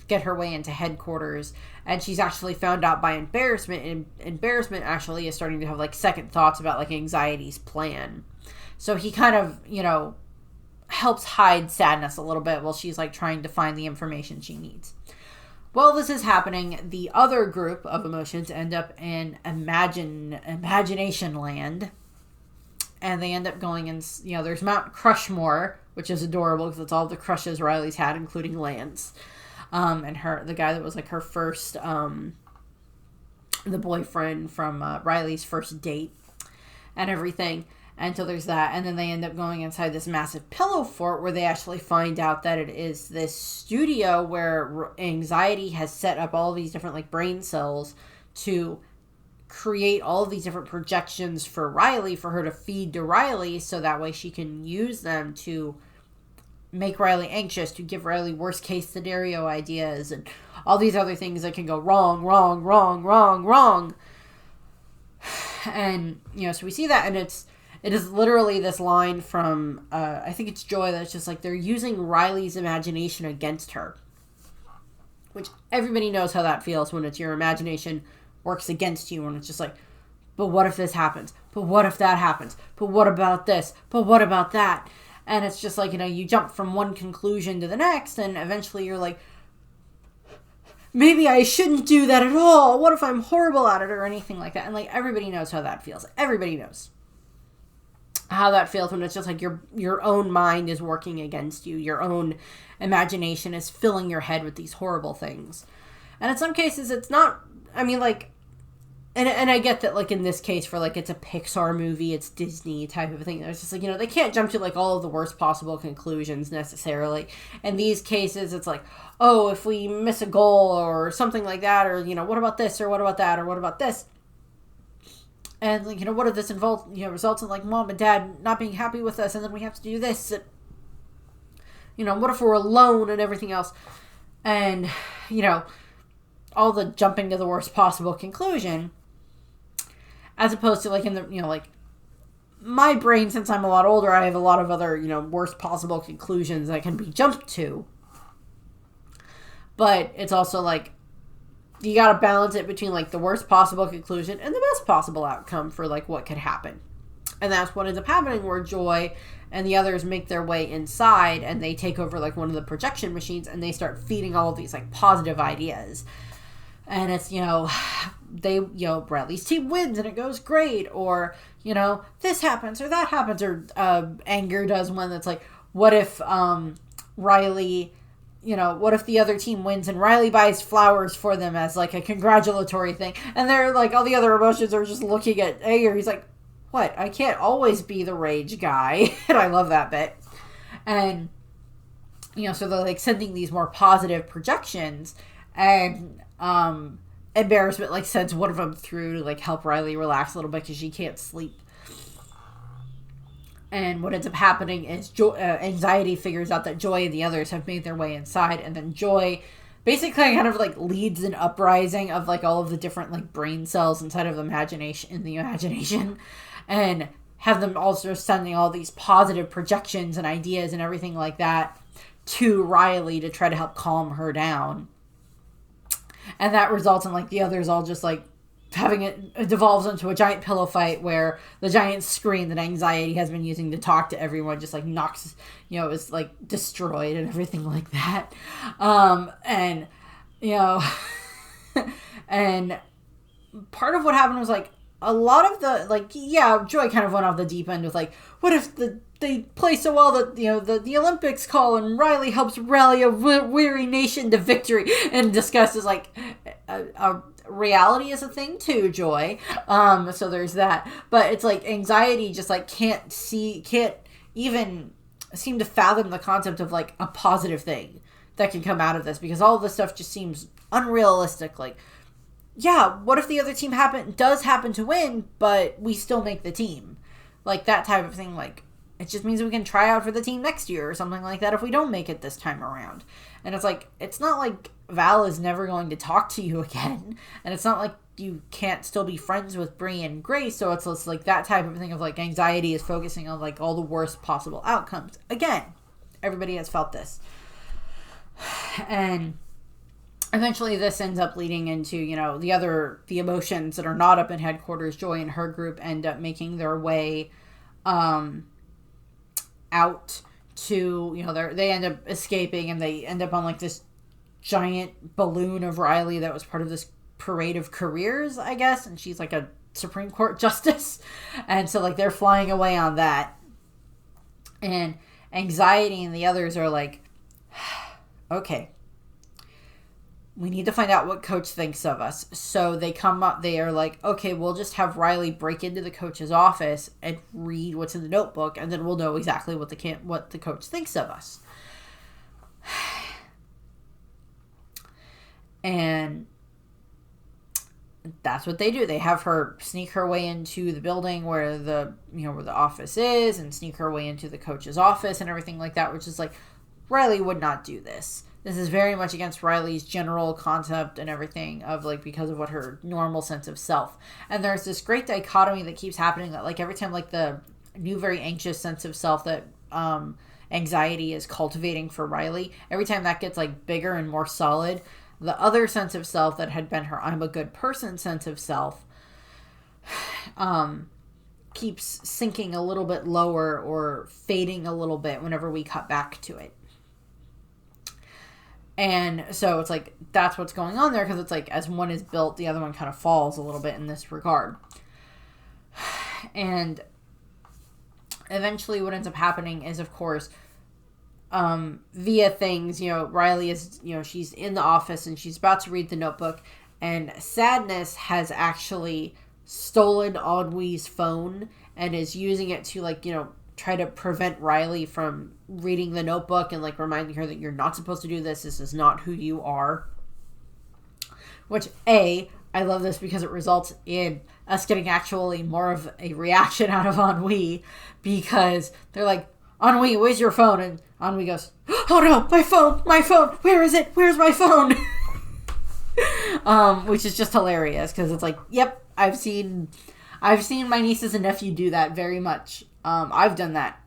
get her way into headquarters, and she's actually found out by Embarrassment, and Embarrassment actually is starting to have like second thoughts about like Anxiety's plan. So he kind of, helps hide Sadness a little bit while she's like trying to find the information she needs. While this is happening, the other group of emotions end up in Imagination Land. And they end up going in, there's Mount Crushmore, which is adorable because it's all the crushes Riley's had, including Lance. And the guy that was like her first, the boyfriend from Riley's first date and everything. And so there's that. And then they end up going inside this massive pillow fort where they actually find out that it is this studio where Anxiety has set up all these different like brain cells to create all of these different projections for Riley, for her to feed to Riley, so that way she can use them to make Riley anxious, to give Riley worst case scenario ideas and all these other things that can go wrong. And, so we see that, and it is literally this line from, I think it's Joy, that's just like, they're using Riley's imagination against her. Which everybody knows how that feels when it's your imagination works against you, and it's just like, but what if this happens? But what if that happens? But what about this? But what about that? And it's just like, you jump from one conclusion to the next, and eventually you're like, maybe I shouldn't do that at all. What if I'm horrible at it or anything like that? And like, everybody knows how that feels. Everybody knows how that feels when it's just like your own mind is working against you. Your own imagination is filling your head with these horrible things. And in some cases, it's not, and I get that, like, in this case, for, like, it's a Pixar movie, it's Disney type of thing. It's just, like, they can't jump to, like, all of the worst possible conclusions, necessarily. In these cases, it's like, oh, if we miss a goal, or something like that, or, what about this, or what about that, or what about this? And, like, what if this results in, like, mom and dad not being happy with us, and then we have to do this, and, what if we're alone, and everything else? And, all the jumping to the worst possible conclusion, as opposed to, like, in the, like, my brain, since I'm a lot older, I have a lot of other, worst possible conclusions that can be jumped to. But it's also, like, you gotta balance it between, like, the worst possible conclusion and the best possible outcome for, like, what could happen. And that's what ends up happening, where Joy and the others make their way inside, and they take over, like, one of the projection machines, and they start feeding all of these, like, positive ideas. And it's, Bradley's team wins and it goes great, or, this happens or that happens, or Anger does one that's like, what if Riley, what if the other team wins and Riley buys flowers for them as like a congratulatory thing, and they're like, all the other emotions are just looking at Anger. He's like, what? I can't always be the rage guy. And I love that bit. And, so they're like sending these more positive projections, and Embarrassment like sends one of them through to like help Riley relax a little bit because she can't sleep. And what ends up happening is Anxiety figures out that Joy and the others have made their way inside, and then Joy basically kind of like leads an uprising of like all of the different like brain cells inside of the imagination, and have them also sending all these positive projections and ideas and everything like that to Riley to try to help calm her down. And that results in, like, the others all just, like, having it devolves into a giant pillow fight where the giant screen that Anxiety has been using to talk to everyone just, like, knocks, is, like, destroyed and everything like that. And, and part of what happened was, like, a lot of the, like, yeah, Joy kind of went off the deep end with, like, what if they play so well that, you know, the Olympics call and Riley helps rally a weary nation to victory, and discusses, like, a reality is a thing too, Joy. So there's that. But it's like Anxiety just, like, can't even seem to fathom the concept of, like, a positive thing that can come out of this, because all of this stuff just seems unrealistic. Like, yeah, what if the other team does happen to win, but we still make the team? Like, that type of thing. Like, it just means we can try out for the team next year or something like that if we don't make it this time around. And it's like, it's not like Val is never going to talk to you again. And it's not like you can't still be friends with Bree and Grace. So it's like that type of thing of, like, Anxiety is focusing on, like, all the worst possible outcomes. Again, everybody has felt this. And eventually this ends up leading into, you know, the emotions that are not up in headquarters. Joy and her group end up making their way out to, you know, they end up escaping, and they end up on, like, this giant balloon of Riley that was part of this parade of careers, I guess, and she's like a Supreme Court justice. And so, like, they're flying away on that, and Anxiety and the others are like, okay, we need to find out what Coach thinks of us. So they are like, okay, we'll just have Riley break into the coach's office and read what's in the notebook, and then we'll know exactly what the coach thinks of us. And that's what they do. They have her sneak her way into the building where the office is, and sneak her way into the coach's office and everything like that, which is like, Riley would not do this. This is very much against Riley's general concept and everything of, like, because of what her normal sense of self. And there's this great dichotomy that keeps happening, that, like, every time, like, the new very anxious sense of self that Anxiety is cultivating for Riley, every time that gets, like, bigger and more solid, the other sense of self that had been her I'm a good person sense of self keeps sinking a little bit lower or fading a little bit whenever we cut back to it. And so it's like, that's what's going on there, because it's like, as one is built, the other one kind of falls a little bit in this regard. And eventually what ends up happening is, of course, via things, you know, Riley is, you know, she's in the office and she's about to read the notebook, and Sadness has actually stolen Ennui's phone and is using it to, like, you know, try to prevent Riley from reading the notebook and, like, reminding her that you're not supposed to do this. This is not who you are. Which, I love this because it results in us getting actually more of a reaction out of Ennui, because they're like, Ennui, where's your phone? And Ennui goes, oh no, my phone, where is it? Where's my phone? Which is just hilarious, because it's like, yep, I've seen my nieces and nephew do that very much. I've done that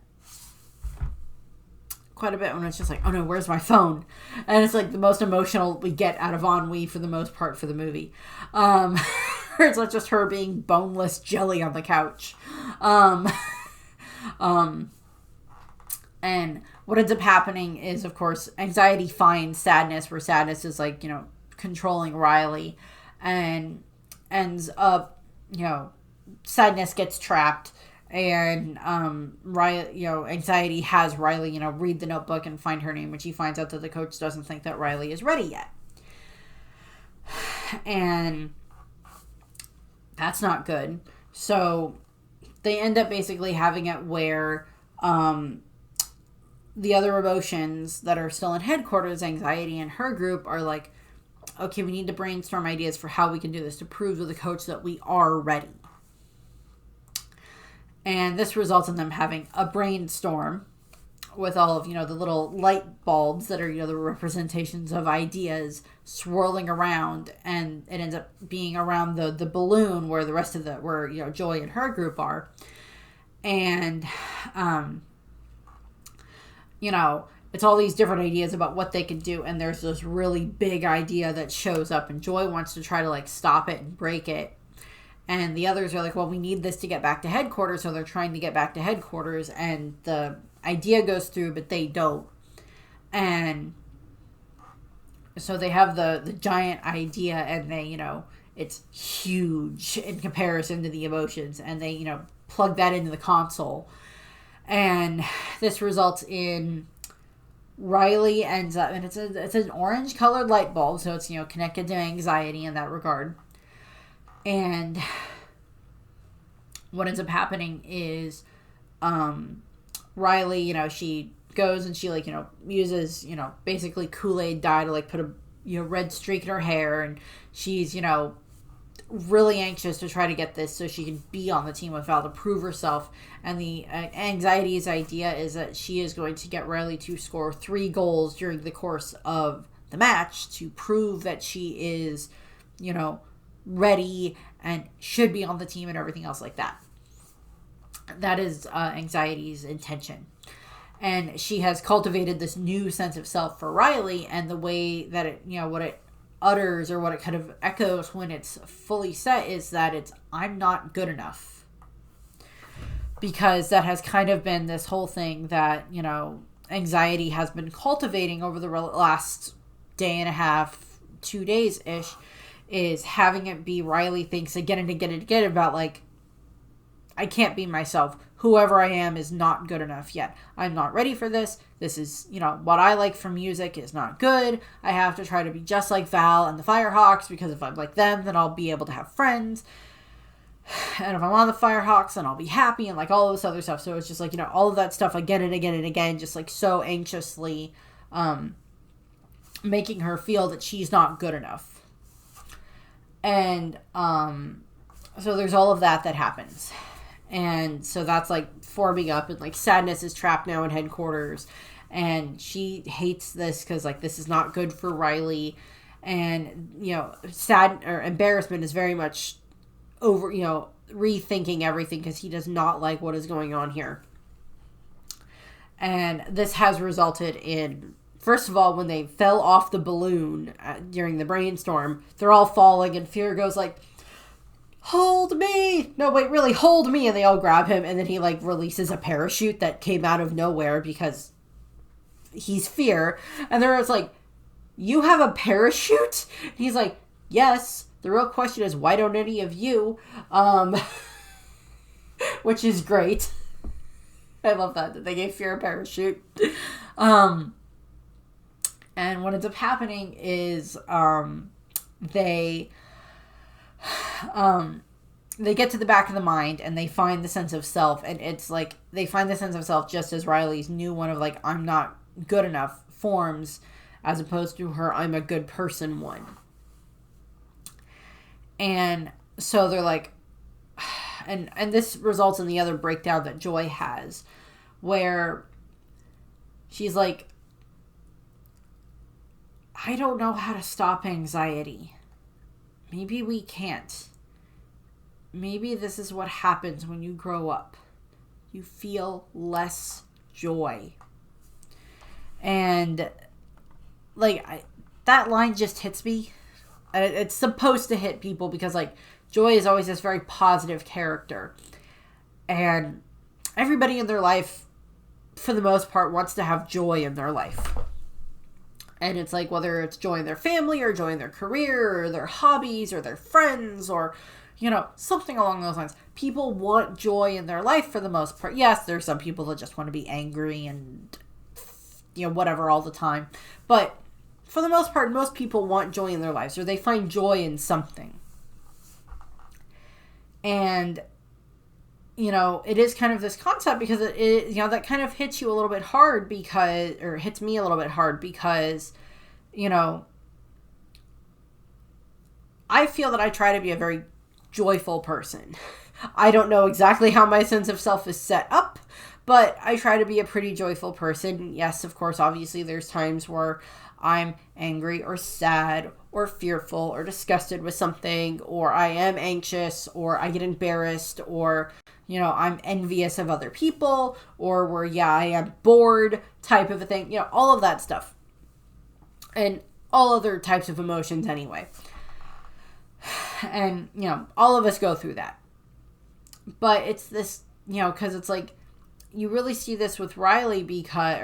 quite a bit, when it's just like, oh no, where's my phone? And it's like the most emotional we get out of Ennui for the most part for the movie. It's not just her being boneless jelly on the couch. And what ends up happening is, of course, Anxiety finds Sadness, where Sadness is, like, you know, controlling Riley, and ends up, you know, Sadness gets trapped, and Riley, you know, Anxiety has Riley, you know, read the notebook and find her name, when she finds out that the coach doesn't think that Riley is ready yet. And that's not good. So they end up basically having it where the other emotions that are still in headquarters, Anxiety and her group, are like, okay, we need to brainstorm ideas for how we can do this to prove to the coach that we are ready. And this results in them having a brainstorm with all of, you know, the little light bulbs that are, you know, the representations of ideas swirling around, and it ends up being around the balloon where the rest of where, you know, Joy and her group are. And, you know, it's all these different ideas about what they can do, and there's this really big idea that shows up, and Joy wants to try to, like, stop it and break it. And the others are like, well, we need this to get back to headquarters, so they're trying to get back to headquarters, and the idea goes through, but they don't. And so they have the giant idea, and they, you know, it's huge in comparison to the emotions, and they, plug that into the console. And this results in Riley ends up, and it's an orange colored light bulb, so it's, connected to anxiety in that regard. And what ends up happening is Riley, she goes and she uses, basically Kool-Aid dye to put a red streak in her hair, and she's, really anxious to try to get this so she can be on the team with Val to prove herself. And the anxiety's idea is that she is going to get Riley to score 3 goals during the course of the match to prove that she is, ready and should be on the team and everything else like that. That is anxiety's intention. And she has cultivated this new sense of self for Riley, and the way that it, what it utters or what it kind of echoes when it's fully set is that it's, I'm not good enough. Because that has kind of been this whole thing that, anxiety has been cultivating over the last day and a half, 2 days-ish, is having it be Riley thinks again and again and again about, I can't be myself. Whoever I am is not good enough yet. I'm not ready for this. This is, what I like from music is not good. I have to try to be just like Val and the Firehawks, because if I'm like them, then I'll be able to have friends. And if I'm on the Firehawks, then I'll be happy, and all this other stuff. So it's just all of that stuff again and again and again, just so anxiously making her feel that she's not good enough. And so there's all of that happens. And so that's forming up, and Sadness is trapped now in headquarters, and she hates this because this is not good for Riley. And sad or embarrassment is very much over, rethinking everything because he does not like what is going on here. And this has resulted in, first of all, when they fell off the balloon during the brainstorm, they're all falling, and Fear goes hold me! No, wait, really, hold me! And they all grab him, and then he, releases a parachute that came out of nowhere because he's Fear. And they're just you have a parachute? And he's yes. The real question is, why don't any of you? Which is great. I love that they gave Fear a parachute. And what ends up happening is they get to the back of the mind, and they find the sense of self, and it's they find the sense of self just as Riley's new one of I'm not good enough forms, as opposed to her I'm a good person one. And so they're and this results in the other breakdown that Joy has, where she's I don't know how to stop anxiety. Maybe we can't. Maybe this is what happens when you grow up. You feel less joy. And, that line just hits me. It's supposed to hit people because, Joy is always this very positive character. And everybody in their life, for the most part, wants to have joy in their life. And it's whether it's joy in their family or joy in their career or their hobbies or their friends or, something along those lines. People want joy in their life for the most part. Yes, there's some people that just want to be angry and, whatever all the time. But for the most part, most people want joy in their lives, or they find joy in something. And, it is kind of this concept because it that kind of hits you a little bit hard hits me a little bit hard because, I feel that I try to be a very joyful person. I don't know exactly how my sense of self is set up, but I try to be a pretty joyful person. Yes, of course, obviously there's times where I'm angry or sad or fearful or disgusted with something, or I am anxious, or I get embarrassed, or, I'm envious of other people, or where, I am bored type of a thing, all of that stuff. And all other types of emotions anyway. And, all of us go through that. But it's this, because it's you really see this with Riley because,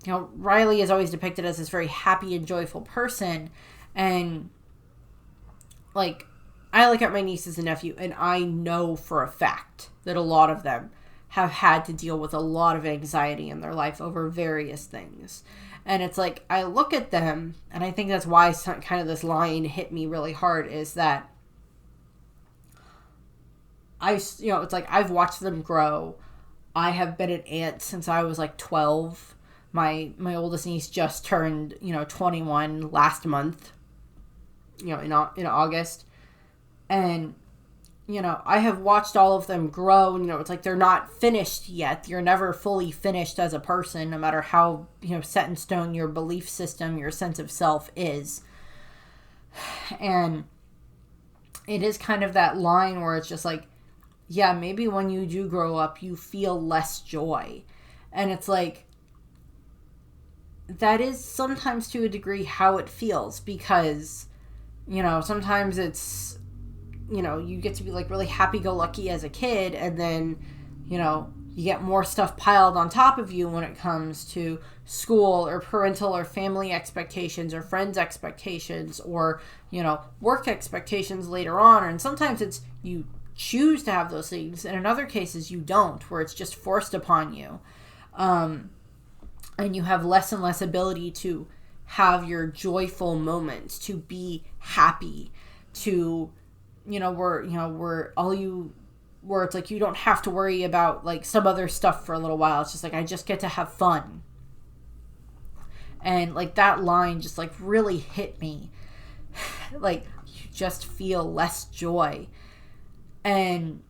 Riley is always depicted as this very happy and joyful person. And like, I look at my nieces and nephew, and I know for a fact that a lot of them have had to deal with a lot of anxiety in their life over various things. And it's like, I look at them, and I think that's why kind of this line hit me really hard, is that it's like, I've watched them grow. I have been an aunt since I was like 12. My oldest niece just turned, 21 last month, in August. And, I have watched all of them grow. And, it's like, they're not finished yet. You're never fully finished as a person, no matter how, set in stone your belief system, your sense of self is. And it is kind of that line where it's just like, yeah, maybe when you do grow up, you feel less joy. And it's like, that is sometimes to a degree how it feels, because, sometimes it's, you get to be like really happy-go-lucky as a kid, and then, you get more stuff piled on top of you when it comes to school or parental or family expectations or friends' expectations or, work expectations later on. And sometimes it's you choose to have those things, and in other cases you don't, where it's just forced upon you. And you have less and less ability to have your joyful moments, to be happy, to, where it's like you don't have to worry about like some other stuff for a little while. It's just like, I just get to have fun. And like that line just like really hit me. Like, you just feel less joy. And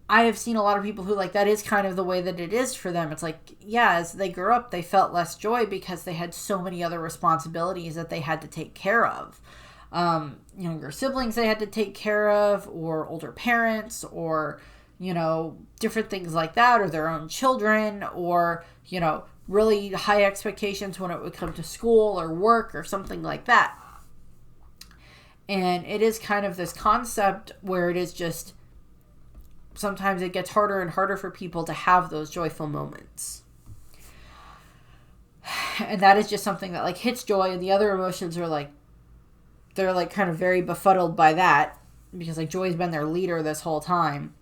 I have seen a lot of people who, like, that is kind of the way that it is for them. It's like, yeah, as they grew up, they felt less joy because they had so many other responsibilities that they had to take care of. Younger siblings they had to take care of, or older parents, or, different things like that, or their own children, or, really high expectations when it would come to school or work or something like that. And it is kind of this concept where it is just, sometimes it gets harder and harder for people to have those joyful moments. And that is just something that like hits joy, and the other emotions are like, they're like kind of very befuddled by that, because like joy's been their leader this whole time.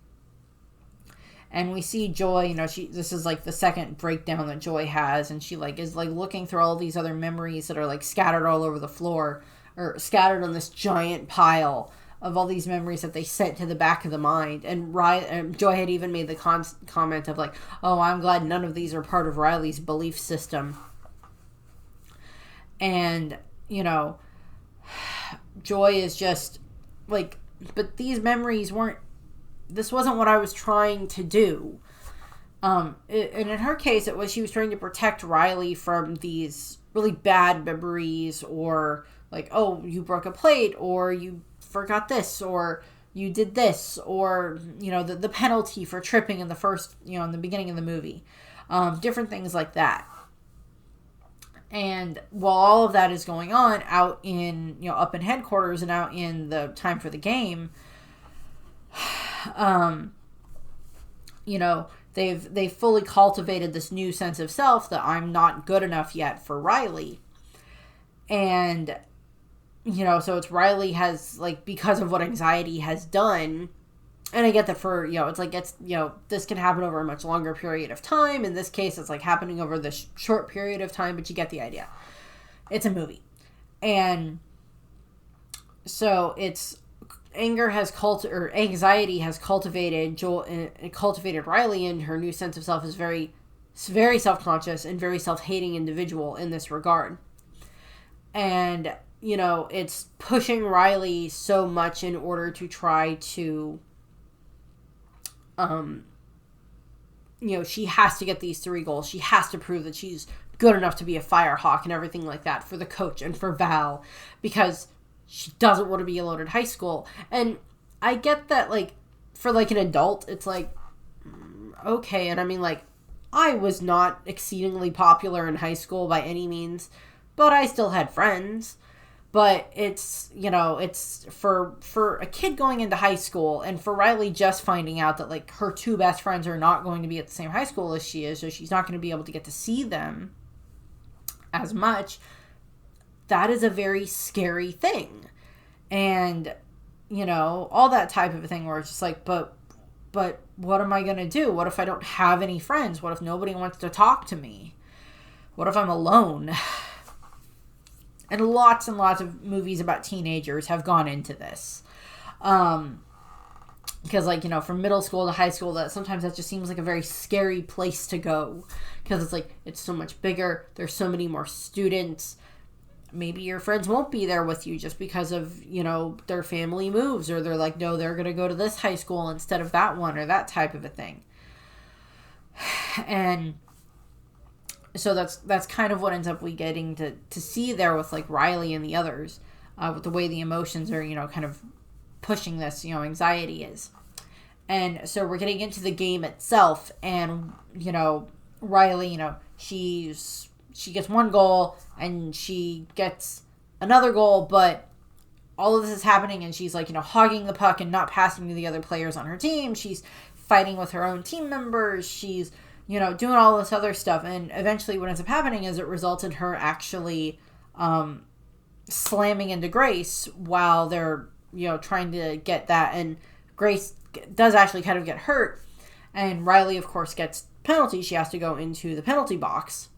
And we see Joy, this is like the second breakdown that Joy has, and she like is like looking through all these other memories that are like scattered all over the floor, or scattered on this giant pile of all these memories that they sent to the back of the mind. And Joy had even made the comment of like, oh, I'm glad none of these are part of Riley's belief system. And, Joy is just like, but these memories this wasn't what I was trying to do. And in her case, it was she was trying to protect Riley from these really bad memories, or like, oh, you broke a plate, or you forgot this, or you did this, or, the penalty for tripping in the first, in the beginning of the movie. Different things like that. And while all of that is going on out in, up in headquarters and out in the time for the game, they've fully cultivated this new sense of self that I'm not good enough yet for Riley. And, so it's Riley has, like, because of what anxiety has done, and I get that for, it's like, this can happen over a much longer period of time. In this case, it's like happening over this short period of time, but you get the idea. It's a movie. And so it's, anxiety has cultivated cultivated Riley, and her new sense of self is very, very self-conscious and very self-hating individual in this regard. And, it's pushing Riley so much in order to try to, she has to get these 3 goals. She has to prove that she's good enough to be a Firehawk and everything like that for the coach and for Val, because she doesn't want to be alone in high school. And I get that, like, for, like, an adult, it's like, okay. And I mean, like, I was not exceedingly popular in high school by any means, but I still had friends. But it's, it's for a kid going into high school, and for Riley just finding out that, like, her 2 best friends are not going to be at the same high school as she is, so she's not going to be able to get to see them as much. That is a very scary thing. And, all that type of a thing where it's just like, but what am I going to do? What if I don't have any friends? What if nobody wants to talk to me? What if I'm alone? And lots of movies about teenagers have gone into this. Because, from middle school to high school, sometimes that just seems like a very scary place to go. Because it's like, it's so much bigger. There's so many more students. Maybe your friends won't be there with you just because of, their family moves. Or they're like, no, they're going to go to this high school instead of that one, or that type of a thing. And so that's kind of what ends up we getting to see there with, like, Riley and the others. With the way the emotions are, kind of pushing this, anxiety is. And so we're getting into the game itself, and, Riley, she gets one goal, and she gets another goal, but all of this is happening, and she's, like, hogging the puck and not passing to the other players on her team. She's fighting with her own team members. She's, doing all this other stuff, and eventually what ends up happening is it results in her actually slamming into Grace while they're, trying to get that, and Grace does actually kind of get hurt, and Riley, of course, gets penalty. She has to go into the penalty box,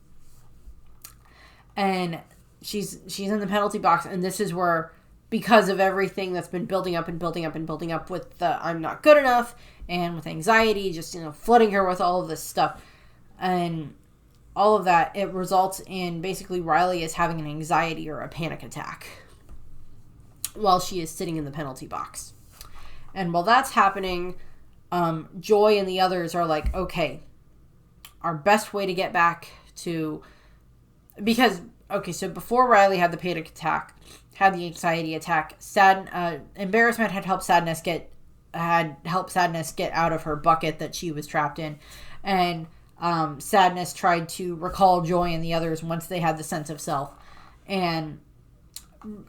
and she's in the penalty box, and this is where, because of everything that's been building up with the I'm not good enough, and with anxiety, just, flooding her with all of this stuff, and all of that, it results in basically Riley is having an anxiety or a panic attack while she is sitting in the penalty box. And while that's happening, Joy and the others are like, okay, our best way to get back to... Because, okay, so before Riley had the panic attack, had the anxiety attack, embarrassment had helped Sadness get out of her bucket that she was trapped in. And Sadness tried to recall Joy and the others once they had the sense of self. And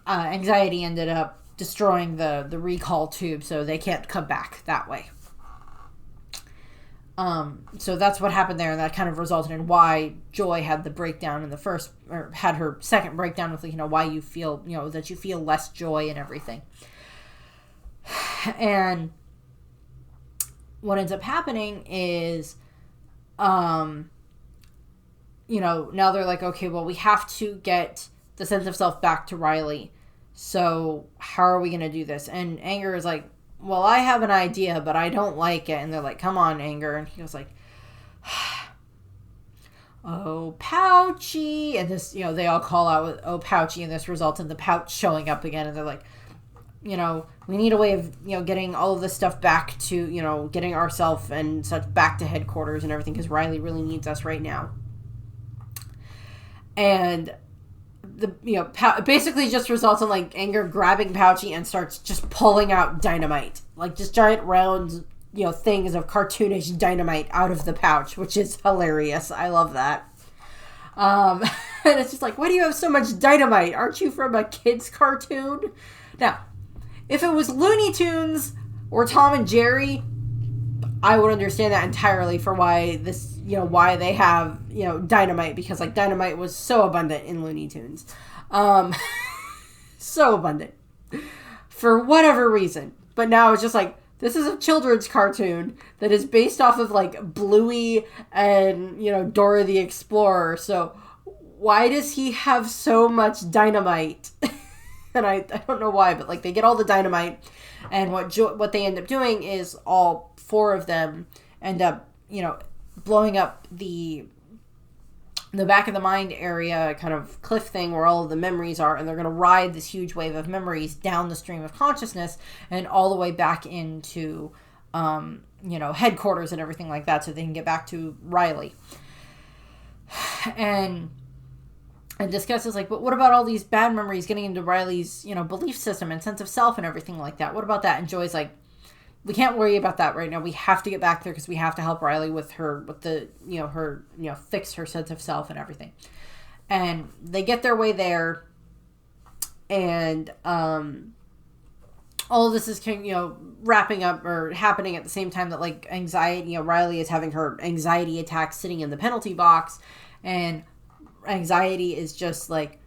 anxiety ended up destroying the recall tube, so they can't come back that way. So that's what happened there, and that kind of resulted in why Joy had the breakdown in the first, or had her second breakdown with, why you feel, that you feel less joy and everything. And what ends up happening is, now they're like, okay, well, we have to get the sense of self back to Riley. So how are we going to do this? And Anger is like, well, I have an idea, but I don't like it. And they're like, come on, Anger. And he was like, oh, Pouchy. And this, they all call out with, oh, Pouchy. And this results in the pouch showing up again. And they're like, we need a way of, getting all of this stuff back to, getting ourselves and such back to headquarters and everything, because Riley really needs us right now. And basically just results in, like, Anger grabbing Pouchy and starts just pulling out dynamite. Like, just giant round, things of cartoonish dynamite out of the pouch, which is hilarious. I love that. And it's just like, why do you have so much dynamite? Aren't you from a kid's cartoon? Now, if it was Looney Tunes or Tom and Jerry, I would understand that entirely for why this, why they have, dynamite, because, like, dynamite was so abundant in Looney Tunes. So abundant. For whatever reason. But now it's just like, this is a children's cartoon that is based off of, like, Bluey and, Dora the Explorer. So why does he have so much dynamite? And I don't know why, but, like, they get all the dynamite, and what they end up doing is all four of them end up, blowing up the back of the mind area kind of cliff thing where all of the memories are, and they're going to ride this huge wave of memories down the stream of consciousness and all the way back into, headquarters and everything like that, so they can get back to Riley. And discusses like, but what about all these bad memories getting into Riley's, belief system and sense of self and everything like that? What about that? And Joy's like, we can't worry about that right now. We have to get back there because we have to help Riley with fix her sense of self and everything. And they get their way there, and all of this is, wrapping up or happening at the same time that, like, anxiety, Riley is having her anxiety attack sitting in the penalty box, and anxiety is just, like,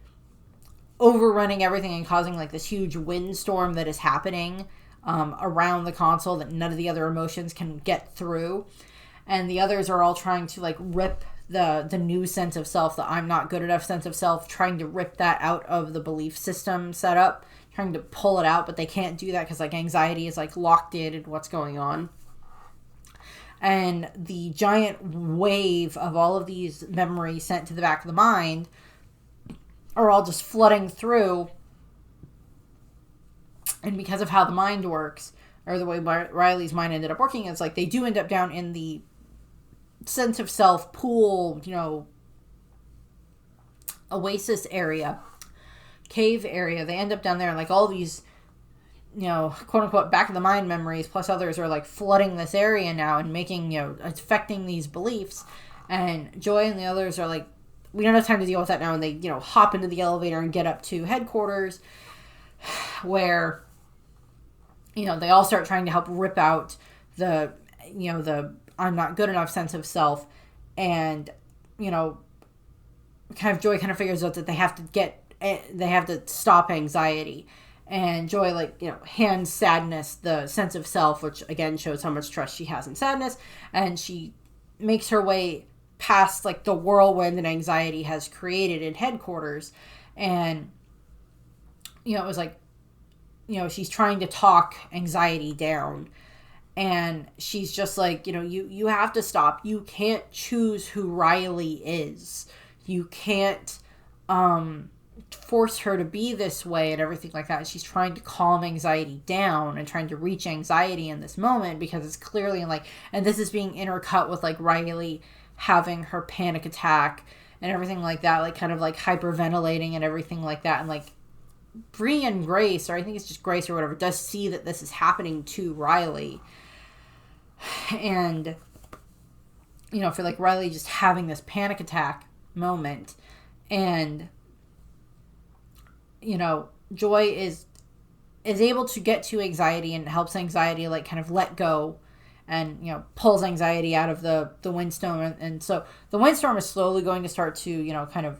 overrunning everything and causing like this huge windstorm that is happening around the console that none of the other emotions can get through. And the others are all trying to like rip the new sense of self, the I'm not good enough sense of self, trying to rip that out of the belief system setup, trying to pull it out, but they can't do that because like anxiety is like locked in what's going on. And the giant wave of all of these memories sent to the back of the mind are all just flooding through. And because of how the mind works, or the way Riley's mind ended up working, it's like they do end up down in the sense of self pool, oasis area, cave area. They end up down there, and like all these, quote unquote back of the mind memories plus others are like flooding this area now and making, affecting these beliefs. And Joy and the others are like, we don't have time to deal with that now. And they, hop into the elevator and get up to headquarters where, they all start trying to help rip out the I'm not good enough sense of self. And, Joy kind of figures out that they have to stop anxiety. And Joy, hands Sadness the sense of self, which again shows how much trust she has in Sadness. And she makes her way past the whirlwind that anxiety has created in headquarters. And, it was she's trying to talk anxiety down. And she's just like, you have to stop. You can't choose who Riley is. You can't force her to be this way and everything like that. And she's trying to calm anxiety down and trying to reach anxiety in this moment, because it's clearly and this is being intercut with Riley having her panic attack and everything like that, kind of hyperventilating and everything like that. And Bree and Grace, or I think it's just Grace or whatever, does see that this is happening to Riley. And, for Riley just having this panic attack moment, and, Joy is able to get to anxiety and helps anxiety kind of let go, and pulls anxiety out of the windstorm. And so the windstorm is slowly going to start to kind of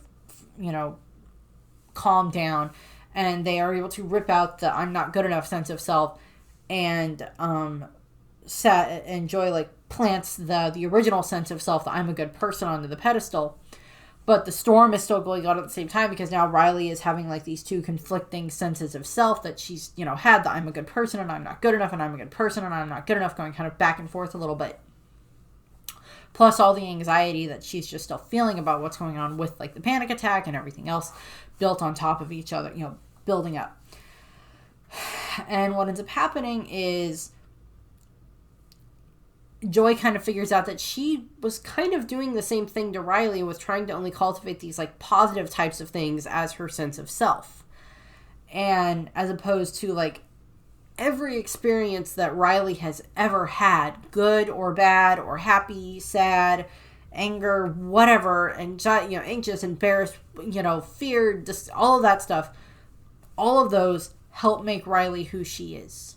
calm down, and they are able to rip out the I'm not good enough sense of self. And and Joy plants the original sense of self, that I'm a good person, onto the pedestal. But the storm is still going on at the same time, because now Riley is having these two conflicting senses of self that she's had, that I'm a good person and I'm not good enough, and I'm a good person and I'm not good enough, going kind of back and forth a little bit. Plus all the anxiety that she's just still feeling about what's going on with the panic attack and everything else built on top of each other, building up. And what ends up happening is Joy kind of figures out that she was kind of doing the same thing to Riley, with trying to only cultivate these positive types of things as her sense of self. And as opposed to every experience that Riley has ever had, good or bad or happy, sad, anger, whatever, anxiety, anxious, embarrassed, fear, just all of that stuff, all of those help make Riley who she is.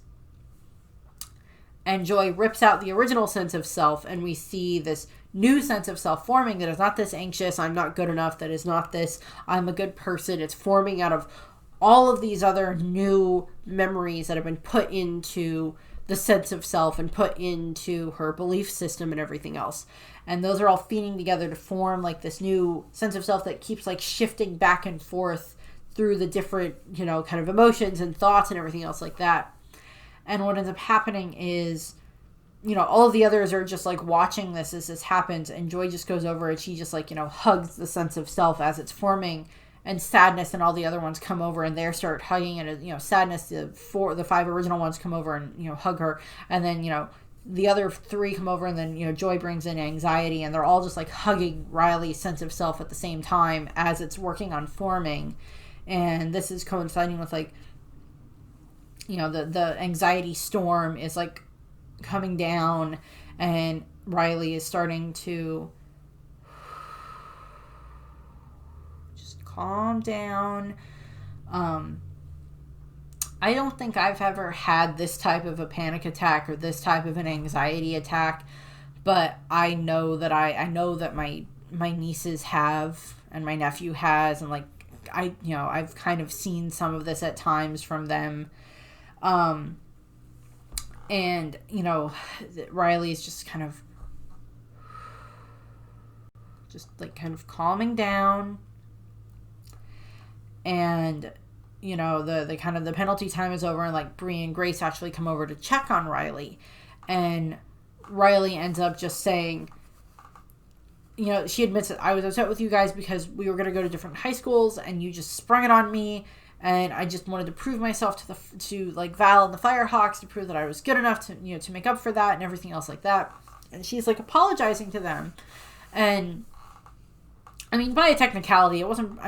And Joy rips out the original sense of self, and we see this new sense of self forming that is not this anxious, I'm not good enough, that is not this, I'm a good person. It's forming out of all of these other new memories that have been put into the sense of self and put into her belief system and everything else. And those are all feeding together to form this new sense of self that keeps shifting back and forth through the different, kind of emotions and thoughts and everything else like that. And what ends up happening is, all of the others are just watching this as this happens, and Joy just goes over and she just hugs the sense of self as it's forming, and Sadness and all the other ones come over and they start hugging, and Sadness, the 5 original ones come over and hug her, and then the other 3 come over, and then Joy brings in Anxiety, and they're all just hugging Riley's sense of self at the same time as it's working on forming. And this is coinciding with the anxiety storm is coming down, and Riley is starting to just calm down. I don't think I've ever had this type of a panic attack or this type of an anxiety attack, but I know that my nieces have, and my nephew has, and I've kind of seen some of this at times from them. And, Riley is just kind of calming down. And, the kind of the penalty time is over, and like Bree and Grace actually come over to check on Riley. And Riley ends up just saying, she admits that I was upset with you guys because we were going to go to different high schools and you just sprung it on me. And I just wanted to prove myself to Val and the Firehawks, to prove that I was good enough to make up for that and everything else like that. And she's like apologizing to them. And I mean, by a technicality, it wasn't,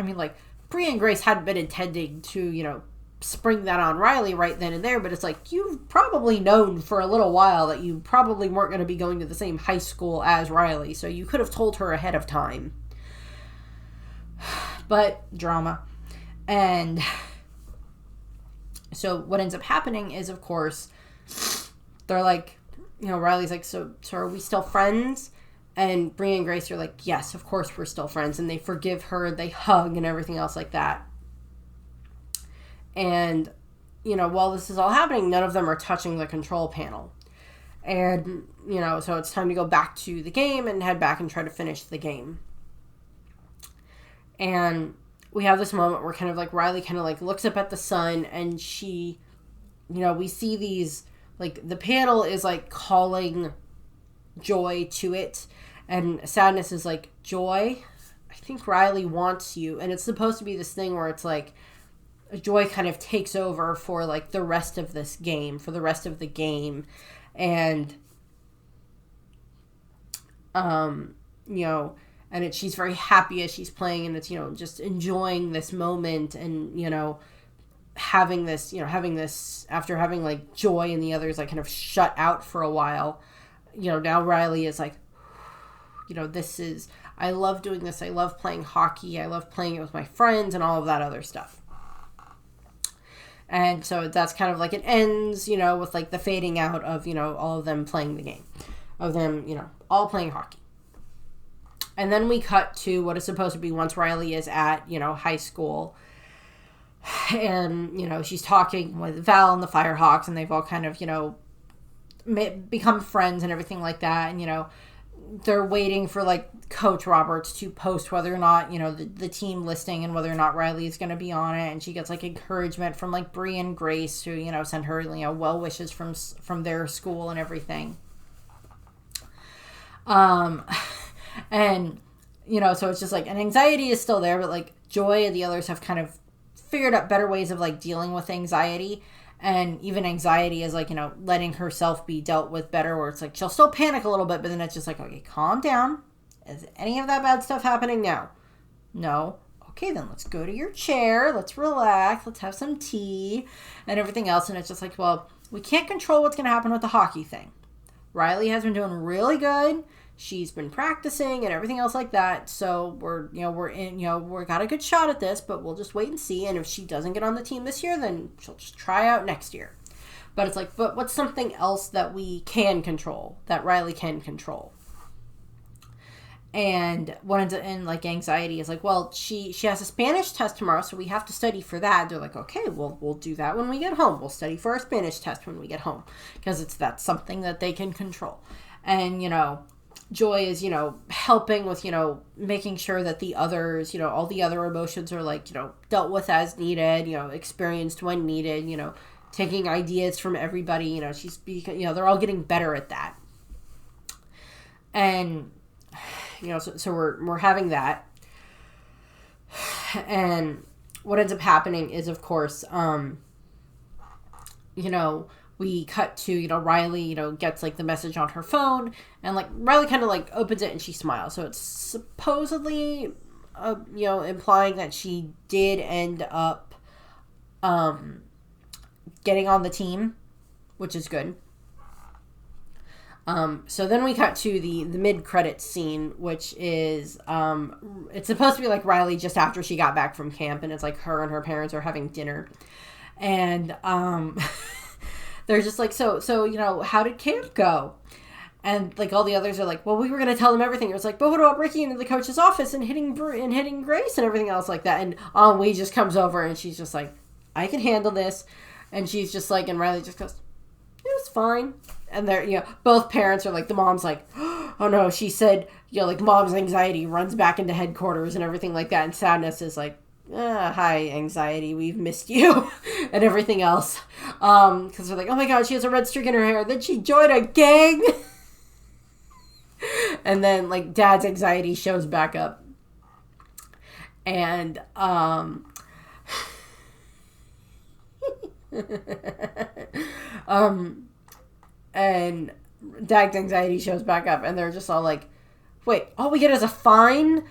Bree and Grace hadn't been intending to, spring that on Riley right then and there, but it's like, you've probably known for a little while that you probably weren't going to be going to the same high school as Riley, so you could have told her ahead of time. But drama. And so what ends up happening is, of course, they're like, Riley's like, so are we still friends? And Bree and Grace are like, yes, of course we're still friends. And they forgive her, they hug and everything else like that. And, while this is all happening, none of them are touching the control panel. And, so it's time to go back to the game and head back and try to finish the game. And we have this moment where Riley looks up at the sun, and she, we see these, the panel is calling Joy to it. And Sadness is like, Joy, I think Riley wants you. And it's supposed to be this thing where it's Joy kind of takes over for the rest of this game, for the rest of the game. And, and she's very happy as she's playing, and it's, just enjoying this moment and, having this, after having Joy and the others kind of shut out for a while, now Riley is I love doing this. I love playing hockey. I love playing it with my friends and all of that other stuff. And so that's kind of it ends, with the fading out of, all of them playing the game, of them, all playing hockey. And then we cut to what is supposed to be once Riley is at, high school. And, she's talking with Val and the Firehawks, and they've all kind of, become friends and everything like that. And, they're waiting for Coach Roberts to post whether or not, the team listing and whether or not Riley is going to be on it. And she gets encouragement from Bree and Grace who, send her, well wishes from their school and everything. And, so it's just and anxiety is still there, but Joy and the others have kind of figured out better ways of dealing with anxiety. And even anxiety is letting herself be dealt with better, where it's she'll still panic a little bit, but then it's just okay, calm down. Is any of that bad stuff happening now? No. Okay, then let's go to your chair. Let's relax. Let's have some tea and everything else. And it's just well, we can't control what's going to happen with the hockey thing. Riley has been doing really good. She's been practicing and everything else like that. So we're got a good shot at this, but we'll just wait and see. And if she doesn't get on the team this year, then she'll just try out next year. But it's but what's something else that we can control, that Riley can control? And what ends up in anxiety is well, she has a Spanish test tomorrow, so we have to study for that. They're okay, we'll do that when we get home. We'll study for our Spanish test when we get home, because that's something that they can control. And Joy is, helping with, making sure that the others, all the other emotions are dealt with as needed, experienced when needed, taking ideas from everybody, she's, they're all getting better at that. And, so we're having that. And what ends up happening is, of course, we cut to, Riley, gets the message on her phone, and Riley kind of opens it and she smiles. So it's supposedly, implying that she did end up, getting on the team, which is good. So then we cut to the mid-credits scene, which is, it's supposed to be Riley just after she got back from camp, and it's her and her parents are having dinner. And, they're just so, how did camp go? And, like, all the others are like, well, we were going to tell them everything. It was like, but what about Ricky into the coach's office and hitting Grace and everything else like that? And Ennui just comes over and she's just like, I can handle this. And she's just like, and Riley just goes, it was fine. And they're, you know, both parents are like, the mom's like, oh no, she said, you know, like, mom's anxiety runs back into headquarters and everything like that. And Sadness is like, hi, anxiety, we've missed you. And everything else. Because they're like, oh my god, she has a red streak in her hair. Then she joined a gang. And then, like, Dad's anxiety shows back up. And, and Dad's anxiety shows back up. And they're just all like, wait, all we get is a fine?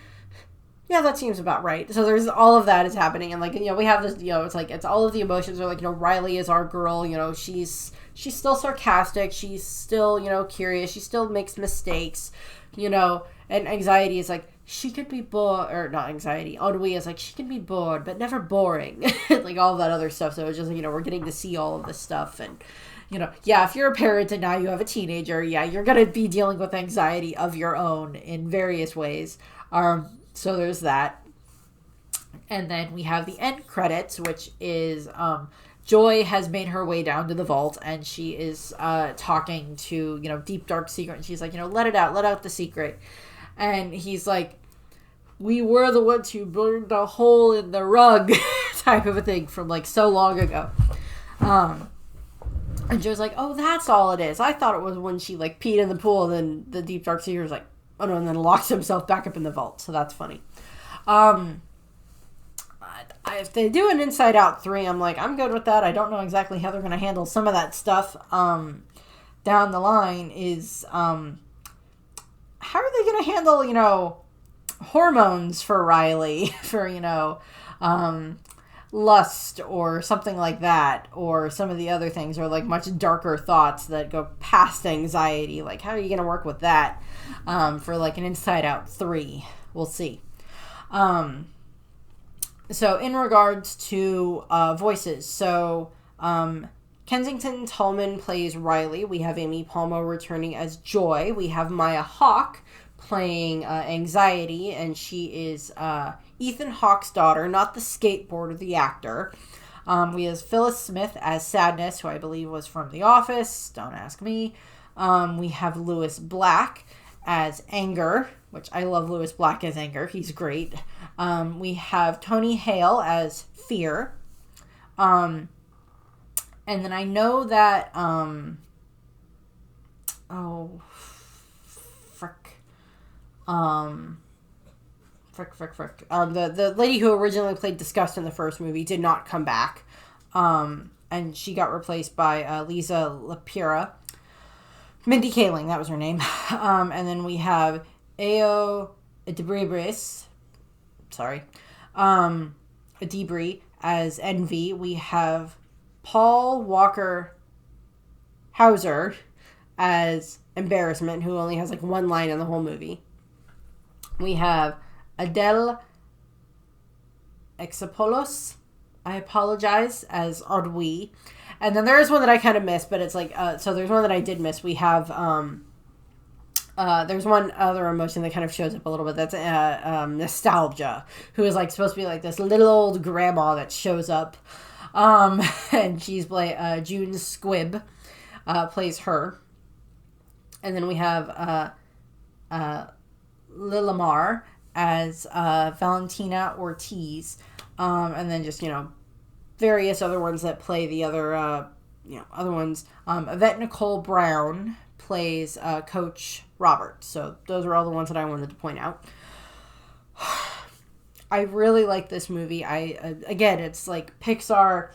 Yeah, that seems about right. So there's all of that is happening. And, like, you know, we have this, you know, it's like, it's all of the emotions are like, you know, Riley is our girl, you know, she's still sarcastic, she's still, you know, curious, she still makes mistakes, you know, and anxiety is like, she could be bored, or not anxiety, Ennui is like, she can be bored, but never boring, like, all that other stuff. So it's just like, you know, we're getting to see all of this stuff. And, you know, yeah, if you're a parent and now you have a teenager, yeah, you're going to be dealing with anxiety of your own in various ways. So there's that. And then we have the end credits, which is, Joy has made her way down to the vault, and she is talking to, you know, Deep Dark Secret, and she's like, you know, let out the secret. And he's like, we were the ones who burned a hole in the rug, type of a thing from, like, so long ago. And Joy's like, oh, that's all it is. I thought it was when she, like, peed in the pool, and then the Deep Dark Secret was like, oh no, and then locks himself back up in the vault, so that's funny. If they do an Inside Out 3, I'm like, I'm good with that. I don't know exactly how they're going to handle some of that stuff down the line. Is how are they going to handle, you know, hormones for Riley, for, you know, lust or something like that, or some of the other things, or, like, much darker thoughts that go past anxiety. Like, how are you going to work with that for, like, an Inside Out 3? We'll see. So in regards to voices, so Kensington Tallman plays Riley. We have Amy Palmer returning as Joy. We have Maya Hawke playing Anxiety, and she is Ethan Hawke's daughter, not the skateboarder, the actor. We have Phyllis Smith as Sadness, who I believe was from The Office. Don't ask me. We have Lewis Black as Anger, which I love Lewis Black as Anger. He's great. We have Tony Hale as Fear. And then I know that, the lady who originally played Disgust in the first movie did not come back. And she got replaced by Lisa Lapira. Mindy Kaling, that was her name. And then we have Ayo Edebris, Debris as Envy. We have Paul Walker Hauser as Embarrassment, who only has, like, one line in the whole movie. We have Adele Exarchopoulos, I apologize, as Ennui. And then there is one that I kind of missed, but it's like, so there's one that I did miss. We have, there's one other emotion that kind of shows up a little bit. That's Nostalgia, who is, like, supposed to be, like, this little old grandma that shows up. And she's June Squibb plays her. And then we have Lilamar as Valentina Ortiz. And then just, you know, various other ones that play the other, other ones. Yvette Nicole Brown plays Coach Robert. So those are all the ones that I wanted to point out. I really like this movie. Again, it's like Pixar.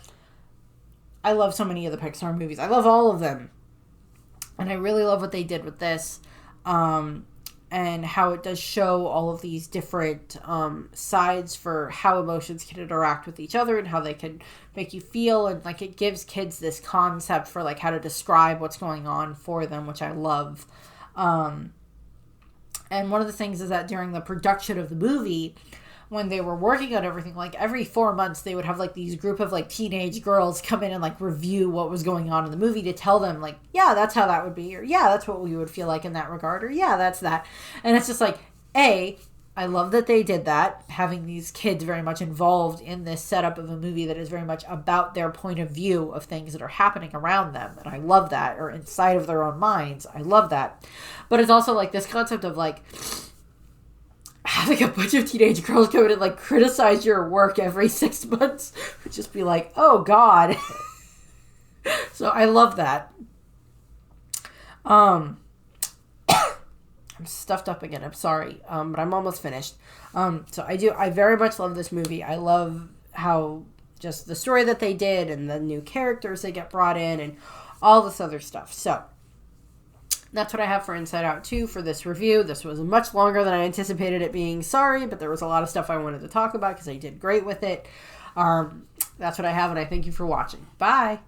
I love so many of the Pixar movies. I love all of them. And I really love what they did with this. And how it does show all of these different sides for how emotions can interact with each other and how they can make you feel. And, like, it gives kids this concept for, like, how to describe what's going on for them, which I love. And one of the things is that during the production of the movie, when they were working on everything, like every 4 months they would have like these group of like teenage girls come in and like review what was going on in the movie to tell them like, yeah, that's how that would be, or yeah, that's what we would feel like in that regard, or yeah, that's that. And it's just like, I love that they did that, having these kids very much involved in this setup of a movie that is very much about their point of view of things that are happening around them. And I love that, or inside of their own minds. I love that. But it's also like this concept of like having a bunch of teenage girls come in and like criticize your work every 6 months would just be like, oh God. So I love that. I'm stuffed up again. I'm sorry. But I'm almost finished. So I very much love this movie. I love how just the story that they did and the new characters they get brought in and all this other stuff. So that's what I have for Inside Out 2 for this review. This was much longer than I anticipated it being. Sorry, but there was a lot of stuff I wanted to talk about because I did great with it. That's what I have, and I thank you for watching. Bye.